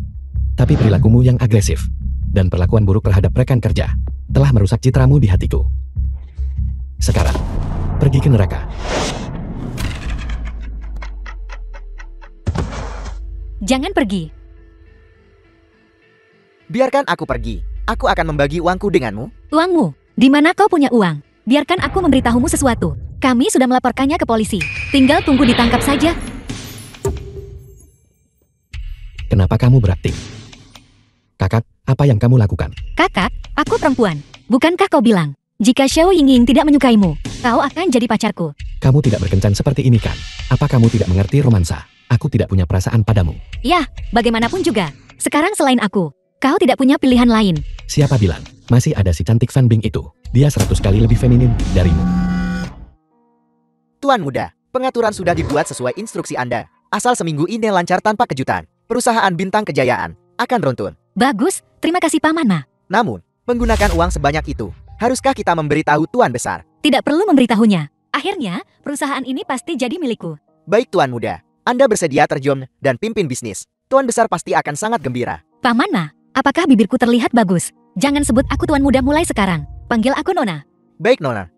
Tapi perilakumu yang agresif dan perlakuan buruk terhadap rekan kerja telah merusak citramu di hatiku. Sekarang, pergi ke neraka. Jangan pergi. Biarkan aku pergi. Aku akan membagi uangku denganmu. Uangmu? Di mana kau punya uang? Biarkan aku memberitahumu sesuatu. Kami sudah melaporkannya ke polisi. Tinggal tunggu ditangkap saja. Kenapa kamu berakting? Kakak, apa yang kamu lakukan? Kakak, aku perempuan. Bukankah kau bilang, jika Zhao Yingying tidak menyukaimu, kau akan jadi pacarku? Kamu tidak berkencan seperti ini kan? Apa kamu tidak mengerti romansa? Aku tidak punya perasaan padamu. Ya, bagaimanapun juga. Sekarang selain aku, kau tidak punya pilihan lain. Siapa bilang? Masih ada si cantik Fan Bing itu. Dia 100 kali lebih feminin darimu. Tuan muda, pengaturan sudah dibuat sesuai instruksi Anda. Asal seminggu ini lancar tanpa kejutan, perusahaan bintang kejayaan akan runtun. Bagus, terima kasih Paman. Namun, menggunakan uang sebanyak itu, haruskah kita memberitahu Tuan Besar? Tidak perlu memberitahunya. Akhirnya, perusahaan ini pasti jadi milikku. Baik Tuan Muda, Anda bersedia terjun dan pimpin bisnis. Tuan Besar pasti akan sangat gembira. Paman Ma, apakah bibirku terlihat bagus? Jangan sebut aku Tuan Muda mulai sekarang. Panggil aku Nona. Baik Nona.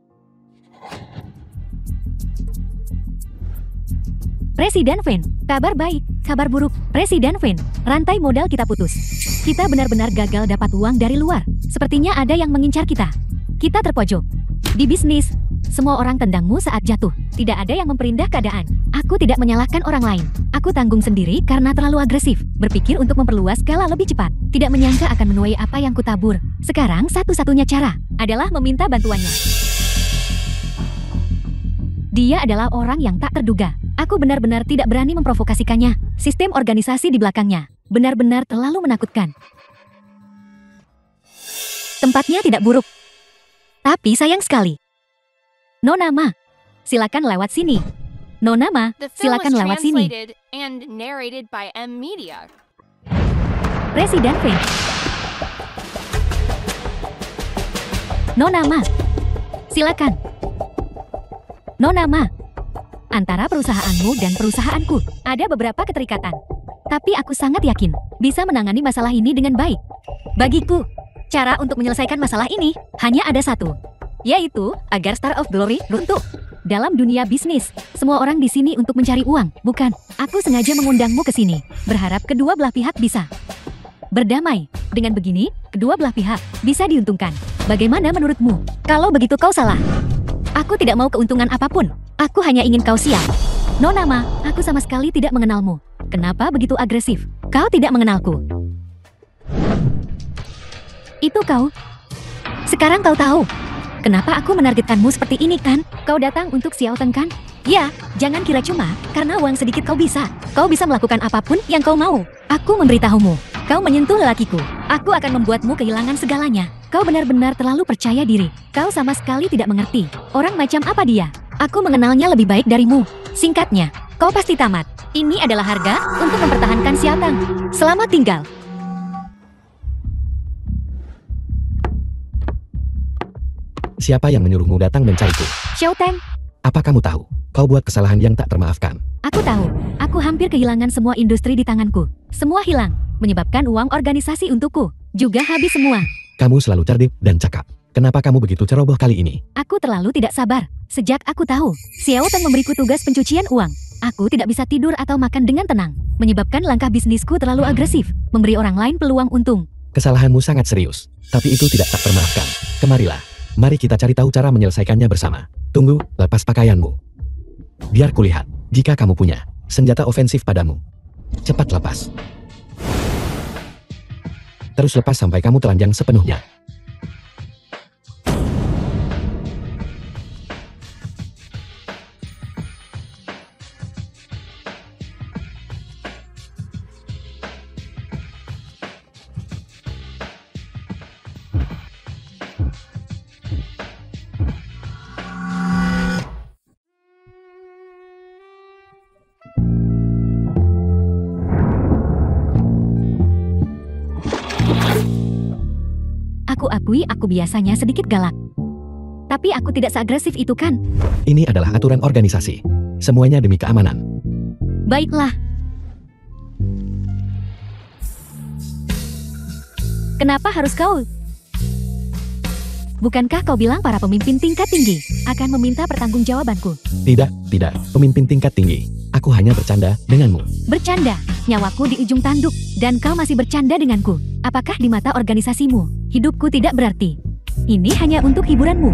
Presiden Vin, kabar baik, kabar buruk. Presiden Vin, rantai modal kita putus. Kita benar-benar gagal dapat uang dari luar. Sepertinya ada yang mengincar kita. Kita terpojok. Di bisnis, semua orang tendangmu saat jatuh. Tidak ada yang memperindah keadaan. Aku tidak menyalahkan orang lain. Aku tanggung sendiri karena terlalu agresif. Berpikir untuk memperluas skala lebih cepat. Tidak menyangka akan menuai apa yang kutabur. Sekarang satu-satunya cara adalah meminta bantuannya. Dia adalah orang yang tak terduga. Aku benar-benar tidak berani memprovokasikannya. Sistem organisasi di belakangnya benar-benar terlalu menakutkan. Tempatnya tidak buruk, tapi sayang sekali. Nona Ma, silakan lewat sini. Nona Ma, The film was silakan lewat sini. translated and narrated by M Media. Presiden Vin. Nona Ma, silakan. Nona Ma, antara perusahaanmu dan perusahaanku ada beberapa keterikatan. Tapi aku sangat yakin bisa menangani masalah ini dengan baik. Bagiku, cara untuk menyelesaikan masalah ini hanya ada satu, yaitu agar Star of Glory runtuh. Dalam dunia bisnis, semua orang di sini untuk mencari uang, bukan? Aku sengaja mengundangmu ke sini, berharap kedua belah pihak bisa berdamai. Dengan begini, kedua belah pihak bisa diuntungkan. Bagaimana menurutmu? Kalau begitu kau salah. Aku tidak mau keuntungan apapun. Aku hanya ingin kau siap. Nona Ma, aku sama sekali tidak mengenalmu. Kenapa begitu agresif? Kau tidak mengenalku. Itu kau. Sekarang kau tahu kenapa aku menargetkanmu seperti ini kan? Kau datang untuk Xiao Teng kan? Ya, jangan kira cuma karena uang sedikit kau bisa. Kau bisa melakukan apapun yang kau mau. Aku memberitahumu. Kau menyentuh lelakiku. Aku akan membuatmu kehilangan segalanya. Kau benar-benar terlalu percaya diri. Kau sama sekali tidak mengerti. Orang macam apa dia? Aku mengenalnya lebih baik darimu. Singkatnya, kau pasti tamat. Ini adalah harga untuk mempertahankan Xiao Teng. Selamat tinggal. Siapa yang menyuruhmu datang mencariku? Xiao Teng, Apa kamu tahu? Kau buat kesalahan yang tak termaafkan. aku tahu. Aku hampir kehilangan semua industri di tanganku. Semua hilang, menyebabkan uang organisasi untukku juga habis semua. Kamu selalu cerdik dan cakap. Kenapa kamu begitu ceroboh kali ini? Aku terlalu tidak sabar. Sejak aku tahu Xiao Teng memberiku tugas pencucian uang, aku tidak bisa tidur atau makan dengan tenang. Menyebabkan langkah bisnisku terlalu agresif, memberi orang lain peluang untung. Kesalahanmu sangat serius, tapi itu tidak tak termaafkan. Kemarilah, mari kita cari tahu cara menyelesaikannya bersama. Tunggu, lepas pakaianmu. Biar kulihat, jika kamu punya senjata ofensif padamu. Cepat lepas. Terus lepas sampai kamu telanjang sepenuhnya. Aku akui aku biasanya sedikit galak. Tapi aku tidak seagresif itu kan? Ini adalah aturan organisasi. Semuanya demi keamanan. Baiklah. Kenapa harus kau? Bukankah kau bilang para pemimpin tingkat tinggi akan meminta pertanggungjawabanku? Tidak, pemimpin tingkat tinggi. Aku hanya bercanda denganmu. Bercanda, nyawaku di ujung tanduk, dan kau masih bercanda denganku. Apakah di mata organisasimu, hidupku tidak berarti? Ini hanya untuk hiburanmu.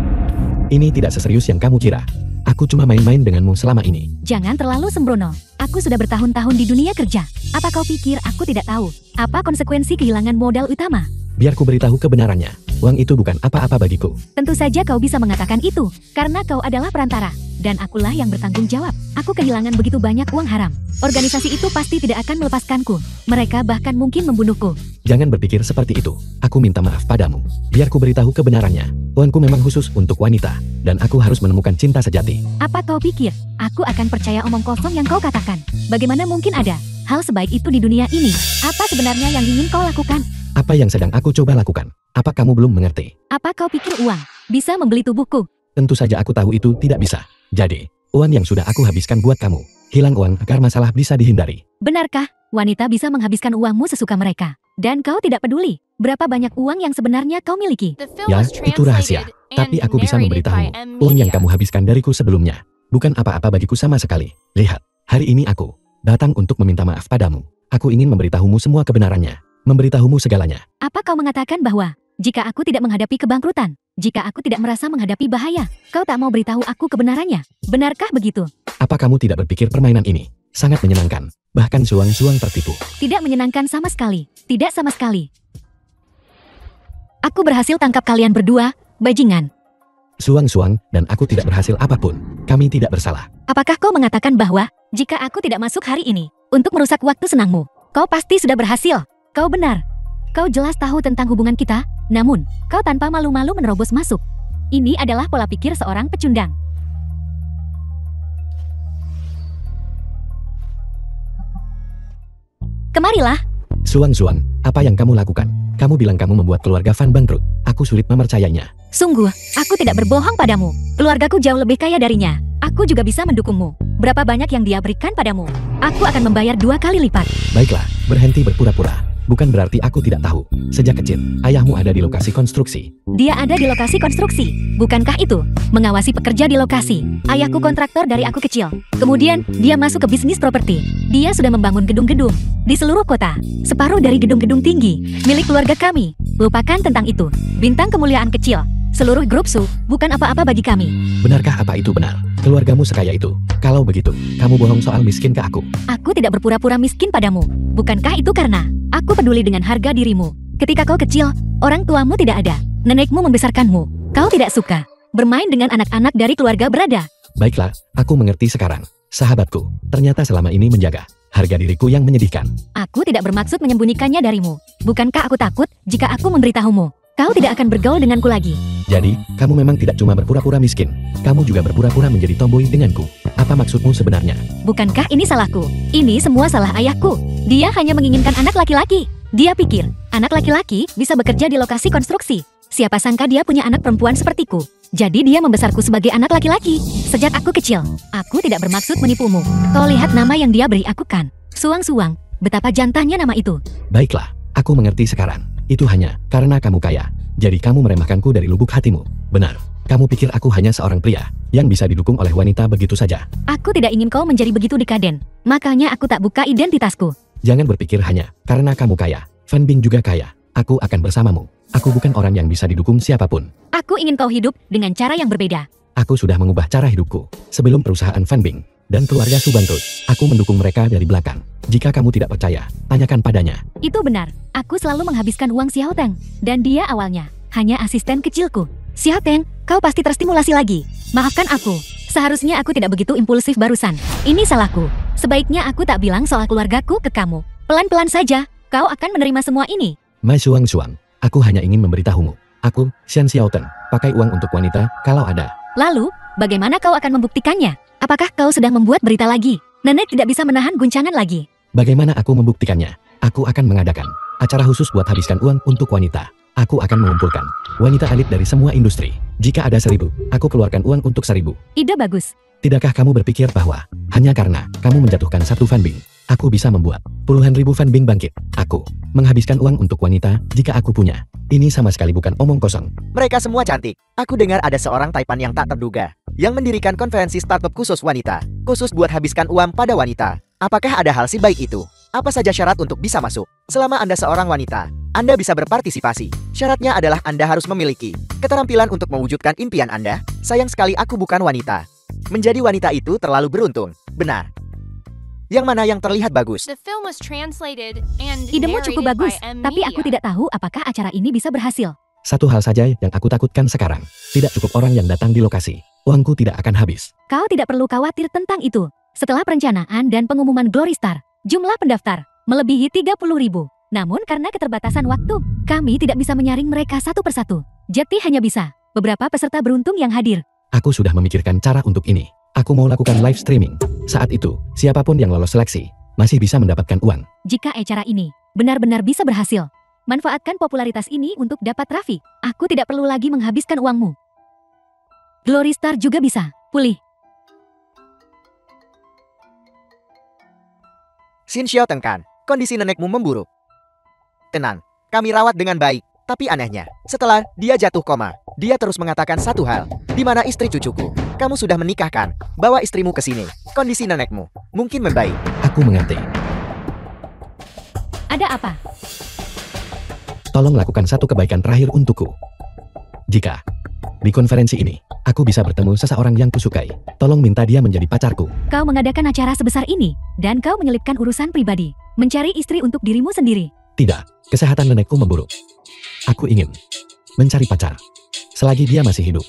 Ini tidak seserius yang kamu kira. Aku cuma main-main denganmu selama ini. Jangan terlalu sembrono. Aku sudah bertahun-tahun di dunia kerja. Apa kau pikir aku tidak tahu apa konsekuensi kehilangan modal utama? Biar ku beritahu kebenarannya. Uang itu bukan apa-apa bagiku. Tentu saja kau bisa mengatakan itu, karena kau adalah perantara. Dan akulah yang bertanggung jawab. Aku kehilangan begitu banyak uang haram. Organisasi itu pasti tidak akan melepaskanku. Mereka bahkan mungkin membunuhku. Jangan berpikir seperti itu. Aku minta maaf padamu. Biar ku beritahu kebenarannya. Uangku memang khusus untuk wanita. Dan aku harus menemukan cinta sejati. Apa kau pikir aku akan percaya omong kosong yang kau katakan? Bagaimana mungkin ada hal sebaik itu di dunia ini? Apa sebenarnya yang ingin kau lakukan? Apa yang sedang aku coba lakukan? Apa kamu belum mengerti? Apa kau pikir uang bisa membeli tubuhku? Tentu saja aku tahu itu tidak bisa. Jadi, uang yang sudah aku habiskan buat kamu, hilang uang agar masalah bisa dihindari. Benarkah? Wanita bisa menghabiskan uangmu sesuka mereka. Dan kau tidak peduli berapa banyak uang yang sebenarnya kau miliki. The film Ya, was itu rahasia. translated Tapi and aku bisa narrated by memberitahumu, M uang yang Media. kamu habiskan dariku sebelumnya, bukan apa-apa bagiku sama sekali. Lihat, hari ini aku datang untuk meminta maaf padamu. Aku ingin memberitahumu semua kebenarannya, memberitahumu segalanya. Apa kau mengatakan bahwa jika aku tidak menghadapi kebangkrutan, jika aku tidak merasa menghadapi bahaya, kau tak mau beritahu aku kebenarannya? Benarkah begitu? Apa kamu tidak berpikir permainan ini sangat menyenangkan, bahkan suang-suang tertipu? Tidak menyenangkan sama sekali. Tidak sama sekali. Aku berhasil tangkap kalian berdua, bajingan. Suang-suang dan aku tidak berhasil apapun. Kami tidak bersalah. Apakah kau mengatakan bahwa jika aku tidak masuk hari ini untuk merusak waktu senangmu, kau pasti sudah berhasil? Kau benar. Kau jelas tahu tentang hubungan kita, namun kau tanpa malu-malu menerobos masuk. Ini adalah pola pikir seorang pecundang. Kemarilah. Suang-suang, apa yang kamu lakukan? Kamu bilang kamu membuat keluarga Van bangkrut. Aku sulit mempercayainya. Sungguh, aku tidak berbohong padamu. Keluargaku jauh lebih kaya darinya. Aku juga bisa mendukungmu. Berapa banyak yang dia berikan padamu? Aku akan membayar 2 kali lipat. Baiklah, berhenti berpura-pura. Bukan berarti aku tidak tahu. Sejak kecil, ayahmu ada di lokasi konstruksi. Dia ada di lokasi konstruksi. Bukankah itu? Mengawasi pekerja di lokasi. Ayahku kontraktor dari aku kecil. Kemudian, dia masuk ke bisnis properti. Dia sudah membangun gedung-gedung di seluruh kota. Separuh dari gedung-gedung tinggi milik keluarga kami. Lupakan tentang itu. Bintang kemuliaan kecil. Seluruh grup Su bukan apa-apa bagi kami. Benarkah apa itu benar? Keluargamu sekaya itu. Kalau begitu, kamu bohong soal miskin ke aku. Aku tidak berpura-pura miskin padamu. Bukankah itu karena aku peduli dengan harga dirimu? Ketika kau kecil, orang tuamu tidak ada. Nenekmu membesarkanmu. Kau tidak suka bermain dengan anak-anak dari keluarga berada. Baiklah, aku mengerti sekarang. Sahabatku, ternyata selama ini menjaga harga diriku yang menyedihkan. Aku tidak bermaksud menyembunyikannya darimu. Bukankah aku takut jika aku memberitahumu? Kau tidak akan bergaul denganku lagi. Jadi, kamu memang tidak cuma berpura-pura miskin. Kamu juga berpura-pura menjadi tomboy denganku. Apa maksudmu sebenarnya? Bukankah ini salahku? Ini semua salah ayahku. Dia hanya menginginkan anak laki-laki. Dia pikir, anak laki-laki bisa bekerja di lokasi konstruksi. Siapa sangka dia punya anak perempuan sepertiku. Jadi dia membesarku sebagai anak laki-laki. Sejak aku kecil, aku tidak bermaksud menipumu. Kau lihat nama yang dia beri aku kan? Suang-suang, betapa jantahnya nama itu. Baiklah, aku mengerti sekarang. Itu hanya karena kamu kaya. Jadi kamu meremehkanku dari lubuk hatimu. Benar. Kamu pikir aku hanya seorang pria yang bisa didukung oleh wanita begitu saja. Aku tidak ingin kau menjadi begitu dekaden. Makanya aku tak buka identitasku. Jangan berpikir hanya karena kamu kaya. Van Bing juga kaya. Aku akan bersamamu. Aku bukan orang yang bisa didukung siapapun. Aku ingin kau hidup dengan cara yang berbeda. Aku sudah mengubah cara hidupku. Sebelum perusahaan Van Bing dan keluarga Su bangkrut, aku mendukung mereka dari belakang. Jika kamu tidak percaya, tanyakan padanya. Itu benar. Aku selalu menghabiskan uang Xiao Teng. Dan dia awalnya hanya asisten kecilku. Xiao Teng, kau pasti terstimulasi lagi. Maafkan aku. Seharusnya aku tidak begitu impulsif barusan. Ini salahku. Sebaiknya aku tak bilang soal keluargaku ke kamu. Pelan-pelan saja, kau akan menerima semua ini. Mai Suang-suang, aku hanya ingin memberitahumu. Aku, Xian Xiao Teng, pakai uang untuk wanita kalau ada. Lalu, bagaimana kau akan membuktikannya? Apakah kau sedang membuat berita lagi? Nenek tidak bisa menahan guncangan lagi. Bagaimana aku membuktikannya? Aku akan mengadakan acara khusus buat habiskan uang untuk wanita. Aku akan mengumpulkan wanita elit dari semua industri. Jika ada 1.000, aku keluarkan uang untuk 1.000. Ide bagus. Tidakkah kamu berpikir bahwa hanya karena kamu menjatuhkan satu Van Bing, aku bisa membuat puluhan ribu Van Bing bangkit? Aku menghabiskan uang untuk wanita jika aku punya. Ini sama sekali bukan omong kosong. Mereka semua cantik. Aku dengar ada seorang Taipan yang tak terduga yang mendirikan konferensi startup khusus wanita. Khusus buat habiskan uang pada wanita. Apakah ada hal si baik itu? Apa saja syarat untuk bisa masuk? Selama Anda seorang wanita, Anda bisa berpartisipasi. Syaratnya adalah Anda harus memiliki keterampilan untuk mewujudkan impian Anda. Sayang sekali aku bukan wanita. Menjadi wanita itu terlalu beruntung. Benar. Yang mana yang terlihat bagus? The film was translated and Idemu cukup narrated bagus, by M tapi aku Media. tidak tahu apakah acara ini bisa berhasil. Satu hal saja yang aku takutkan sekarang. Tidak cukup orang yang datang di lokasi. Uangku tidak akan habis. Kau tidak perlu khawatir tentang itu. Setelah perencanaan dan pengumuman Glory Star, jumlah pendaftar melebihi 30.000. Namun karena keterbatasan waktu, kami tidak bisa menyaring mereka satu persatu. Jadi hanya bisa beberapa peserta beruntung yang hadir. Aku sudah memikirkan cara untuk ini. Aku mau lakukan live streaming. Saat itu, siapapun yang lolos seleksi masih bisa mendapatkan uang. Jika acara ini benar-benar bisa berhasil, manfaatkan popularitas ini untuk dapat trafik. Aku tidak perlu lagi menghabiskan uangmu. Glory Star juga bisa pulih. Xin Xiaoteng kan, kondisi nenekmu memburuk. Tenang, kami rawat dengan baik. Tapi anehnya, setelah dia jatuh koma, dia terus mengatakan satu hal. Di mana istri cucuku? Kamu sudah menikahkan. Bawa istrimu ke sini. Kondisi nenekmu mungkin membaik. Aku mengerti. Ada apa? Tolong lakukan satu kebaikan terakhir untukku. Jika di konferensi ini, aku bisa bertemu seseorang yang kusukai, tolong minta dia menjadi pacarku. Kau mengadakan acara sebesar ini, dan kau menyelipkan urusan pribadi, mencari istri untuk dirimu sendiri. Tidak, kesehatan nenekku memburuk. Aku ingin mencari pacar selagi dia masih hidup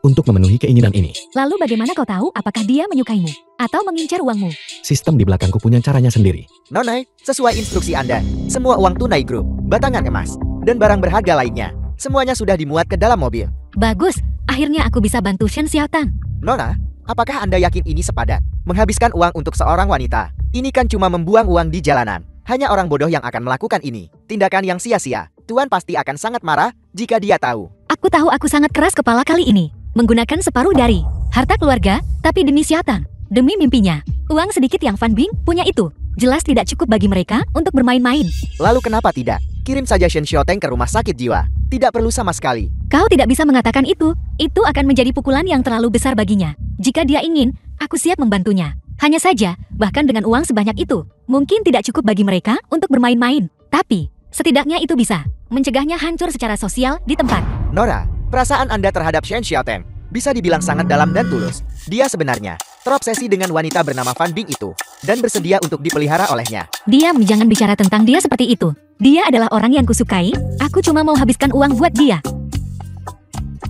untuk memenuhi keinginan ini. Lalu bagaimana kau tahu apakah dia menyukaimu atau mengincar uangmu? Sistem di belakangku punya caranya sendiri. Nona, sesuai instruksi Anda, semua uang tunai grup, batangan emas, dan barang berharga lainnya, semuanya sudah dimuat ke dalam mobil. Bagus, akhirnya aku bisa bantu Shen Xiaotang. Nona, apakah Anda yakin ini sepadan? Menghabiskan uang untuk seorang wanita, ini kan cuma membuang uang di jalanan. Hanya orang bodoh yang akan melakukan ini. Tindakan yang sia-sia. Tuan pasti akan sangat marah jika dia tahu. Aku tahu aku sangat keras kepala kali ini. Menggunakan separuh dari harta keluarga, tapi demi Xiaotang, demi mimpinya. Uang sedikit yang Fan Bing punya itu jelas tidak cukup bagi mereka untuk bermain-main. Lalu kenapa tidak? Kirim saja Shen Xiaoteng ke rumah sakit jiwa. Tidak perlu sama sekali. Kau tidak bisa mengatakan itu. Itu akan menjadi pukulan yang terlalu besar baginya. Jika dia ingin, aku siap membantunya. Hanya saja, bahkan dengan uang sebanyak itu, mungkin tidak cukup bagi mereka untuk bermain-main. Tapi, setidaknya itu bisa mencegahnya hancur secara sosial di tempat. Nora, perasaan Anda terhadap Shen Xiaoteng bisa dibilang sangat dalam dan tulus. Dia sebenarnya terobsesi dengan wanita bernama Fan Bing itu dan bersedia untuk dipelihara olehnya. Diam, jangan bicara tentang dia seperti itu. Dia adalah orang yang kusukai. Aku cuma mau habiskan uang buat dia.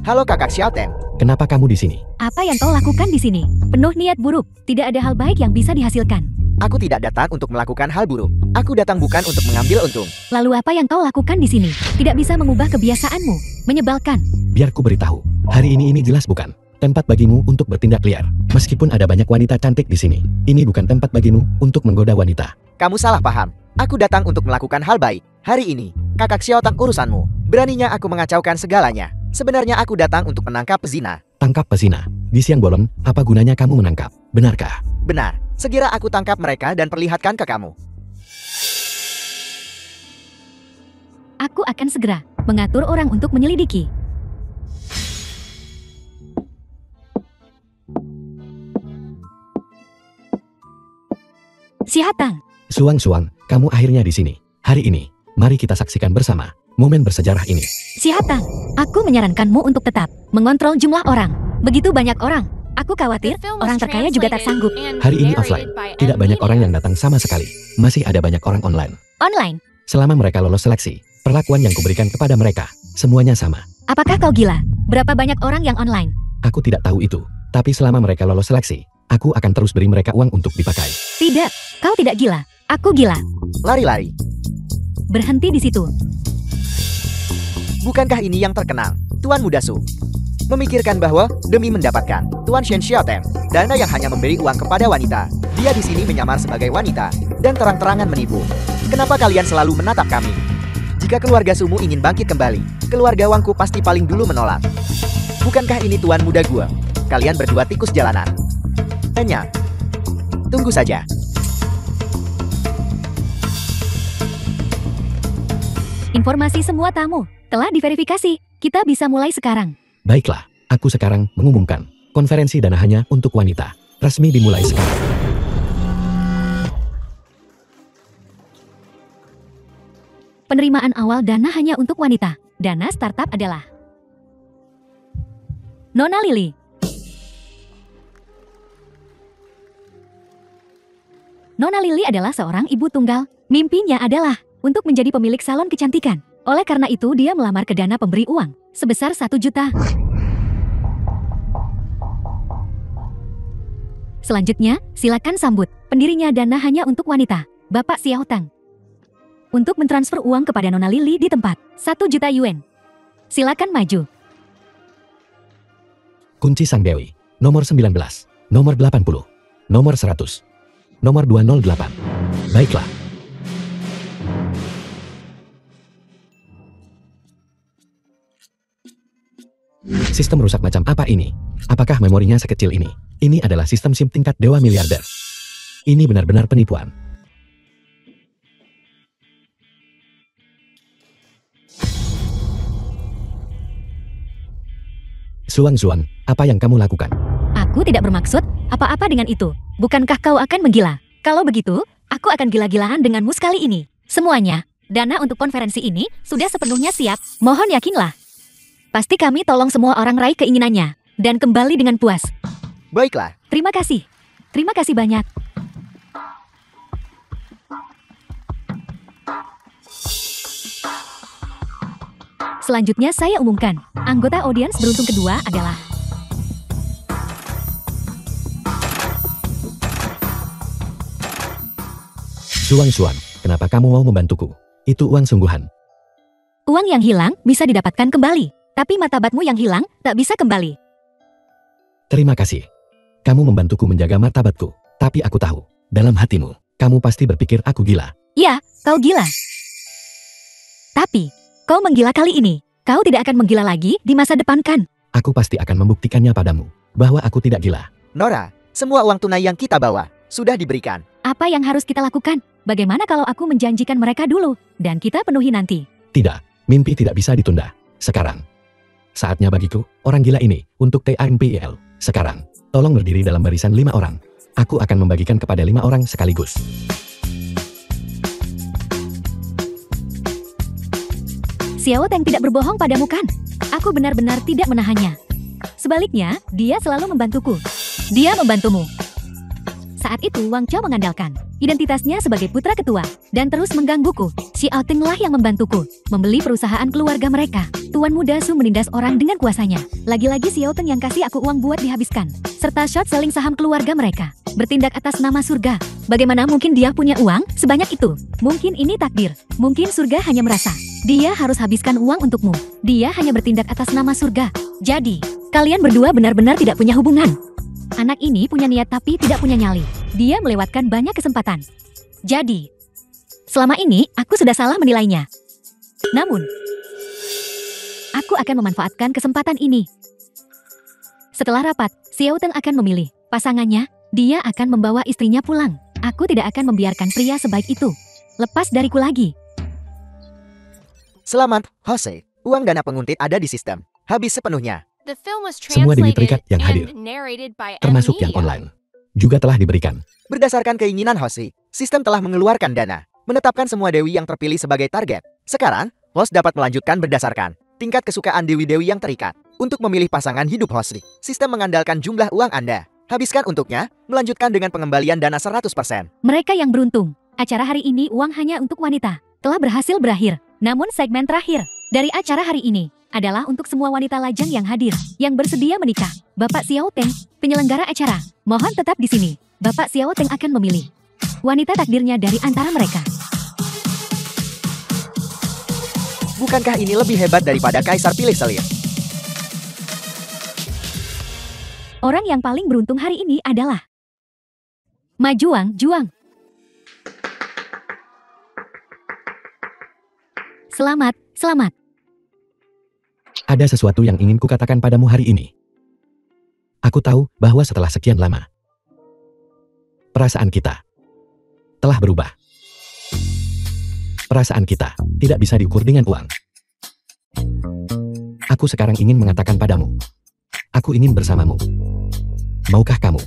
Halo kakak Xiaoteng. Kenapa kamu di sini? Apa yang kau lakukan di sini? Penuh niat buruk. Tidak ada hal baik yang bisa dihasilkan. Aku tidak datang untuk melakukan hal buruk. Aku datang bukan untuk mengambil untung. Lalu apa yang kau lakukan di sini? Tidak bisa mengubah kebiasaanmu. Menyebalkan. Biar ku beritahu. Hari ini jelas bukan tempat bagimu untuk bertindak liar. Meskipun ada banyak wanita cantik di sini, ini bukan tempat bagimu untuk menggoda wanita. Kamu salah paham. Aku datang untuk melakukan hal baik. Hari ini, kakak Xiaotang urusanmu. Beraninya aku mengacaukan segalanya. Sebenarnya aku datang untuk menangkap pezina. Tangkap pezina? Di siang bolong, apa gunanya kamu menangkap? Benarkah? Benar. Segera aku tangkap mereka dan perlihatkan ke kamu. Aku akan segera mengatur orang untuk menyelidiki. Xiaotang. Suang-suang, kamu akhirnya di sini. Hari ini, mari kita saksikan bersama momen bersejarah ini. Xiaotang, aku menyarankanmu untuk tetap mengontrol jumlah orang. Begitu banyak orang. Aku khawatir orang terkaya juga tak sanggup. Hari ini offline, tidak banyak orang yang datang sama sekali. Masih ada banyak orang online. Online? Selama mereka lolos seleksi, perlakuan yang kuberikan kepada mereka, semuanya sama. Apakah kau gila? Berapa banyak orang yang online? Aku tidak tahu itu, tapi selama mereka lolos seleksi, aku akan terus beri mereka uang untuk dipakai. Tidak, kau tidak gila. Aku gila. Lari-lari. Berhenti di situ. Bukankah ini yang terkenal, Tuan Muda Su? Memikirkan bahwa demi mendapatkan Tuan Shen Xiaoteng, dana yang hanya memberi uang kepada wanita, dia di sini menyamar sebagai wanita dan terang-terangan menipu. Kenapa kalian selalu menatap kami? Jika keluarga Sumu ingin bangkit kembali, keluarga Wangku pasti paling dulu menolak. Bukankah ini Tuan Muda gua? Kalian berdua tikus jalanan. Hanya tunggu saja. Informasi semua tamu telah diverifikasi. Kita bisa mulai sekarang. Baiklah, aku sekarang mengumumkan konferensi dana hanya untuk wanita. Resmi dimulai sekarang. Penerimaan awal dana hanya untuk wanita. Dana startup adalah Nona Lily. Nona Lily adalah seorang ibu tunggal. Mimpinya adalah untuk menjadi pemilik salon kecantikan. Oleh karena itu dia melamar ke dana pemberi uang sebesar 1 juta. Selanjutnya, silakan sambut pendirinya dana hanya untuk wanita, Bapak Xiaotang. Untuk mentransfer uang kepada Nona Lily di tempat 1 juta yuan. Silakan maju. Kunci Sang Dewi, nomor 19, nomor 80, nomor 100, nomor 208. Baiklah. Sistem rusak macam apa ini? Apakah memorinya sekecil ini? Ini adalah sistem SIM tingkat dewa miliarder. Ini benar-benar penipuan. Xuan, apa yang kamu lakukan? Aku tidak bermaksud apa-apa dengan itu. Bukankah kau akan menggila? Kalau begitu, aku akan gila-gilaan denganmu sekali ini. Semuanya, dana untuk konferensi ini sudah sepenuhnya siap. Mohon yakinlah. Pasti kami tolong semua orang raih keinginannya dan kembali dengan puas. Baiklah, Terima kasih. Terima kasih banyak. Selanjutnya saya umumkan, anggota audiens beruntung kedua adalah Xuan, kenapa kamu mau membantuku? Itu uang sungguhan. uang yang hilang bisa didapatkan kembali, tapi martabatmu yang hilang tak bisa kembali. Terima kasih. Kamu membantuku menjaga martabatku. Tapi aku tahu, dalam hatimu, kamu pasti berpikir aku gila. Ya, kau gila. Tapi, kau menggila kali ini. Kau tidak akan menggila lagi di masa depan kan? Aku pasti akan membuktikannya padamu, bahwa aku tidak gila. Nora, semua uang tunai yang kita bawa sudah diberikan. Apa yang harus kita lakukan? Bagaimana kalau aku menjanjikan mereka dulu, dan kita penuhi nanti? Tidak, mimpi tidak bisa ditunda. Sekarang. Saatnya bagiku, orang gila ini, untuk TAMPIL. Sekarang, tolong berdiri dalam barisan 5 orang. Aku akan membagikan kepada 5 orang sekaligus. Xiao Teng tidak berbohong padamu kan? Aku benar-benar tidak menahannya. Sebaliknya, dia selalu membantuku. Dia membantumu. Saat itu Wang Chao mengandalkan identitasnya sebagai putra ketua dan terus menggangguku. Xiao Teng lah yang membantuku membeli perusahaan keluarga mereka. Tuan muda Su menindas orang dengan kuasanya. Lagi-lagi Xiao Teng yang kasih aku uang buat dihabiskan, serta short selling saham keluarga mereka. Bertindak atas nama surga. Bagaimana mungkin dia punya uang sebanyak itu? Mungkin ini takdir. Mungkin surga hanya merasa dia harus habiskan uang untukmu. Dia hanya bertindak atas nama surga. Jadi, kalian berdua benar-benar tidak punya hubungan. Anak ini punya niat tapi tidak punya nyali. Dia melewatkan banyak kesempatan. Jadi, selama ini aku sudah salah menilainya. Namun, aku akan memanfaatkan kesempatan ini. Setelah rapat, Xiao Teng akan memilih pasangannya. Dia akan membawa istrinya pulang. Aku tidak akan membiarkan pria sebaik itu lepas dariku lagi. Selamat, Jose. Uang dana penguntit ada di sistem. Habis sepenuhnya. The film was Semua Dewi translated Terikat yang hadir, and narrated by termasuk yang Media. online, juga telah diberikan. Berdasarkan keinginan Jose, sistem telah mengeluarkan dana, menetapkan semua dewi yang terpilih sebagai target. Sekarang, host dapat melanjutkan berdasarkan tingkat kesukaan dewi-dewi yang terikat. Untuk memilih pasangan hidup host, sistem mengandalkan jumlah uang Anda. Habiskan untuknya, melanjutkan dengan pengembalian dana 100%. Mereka yang beruntung. Acara hari ini uang hanya untuk wanita. Telah berhasil berakhir. Namun segmen terakhir dari acara hari ini adalah untuk semua wanita lajang yang hadir, yang bersedia menikah. Bapak Xiao Teng, penyelenggara acara, mohon tetap di sini. Bapak Xiao Teng akan memilih wanita takdirnya dari antara mereka. Bukankah ini lebih hebat daripada Kaisar pilih selir? Orang yang paling beruntung hari ini adalah Ma Juang. Selamat. Ada sesuatu yang ingin kukatakan padamu hari ini. Aku tahu bahwa setelah sekian lama, perasaan kita telah berubah. Perasaan kita tidak bisa diukur dengan uang. Aku sekarang ingin mengatakan padamu, aku ingin bersamamu. Maukah kamu?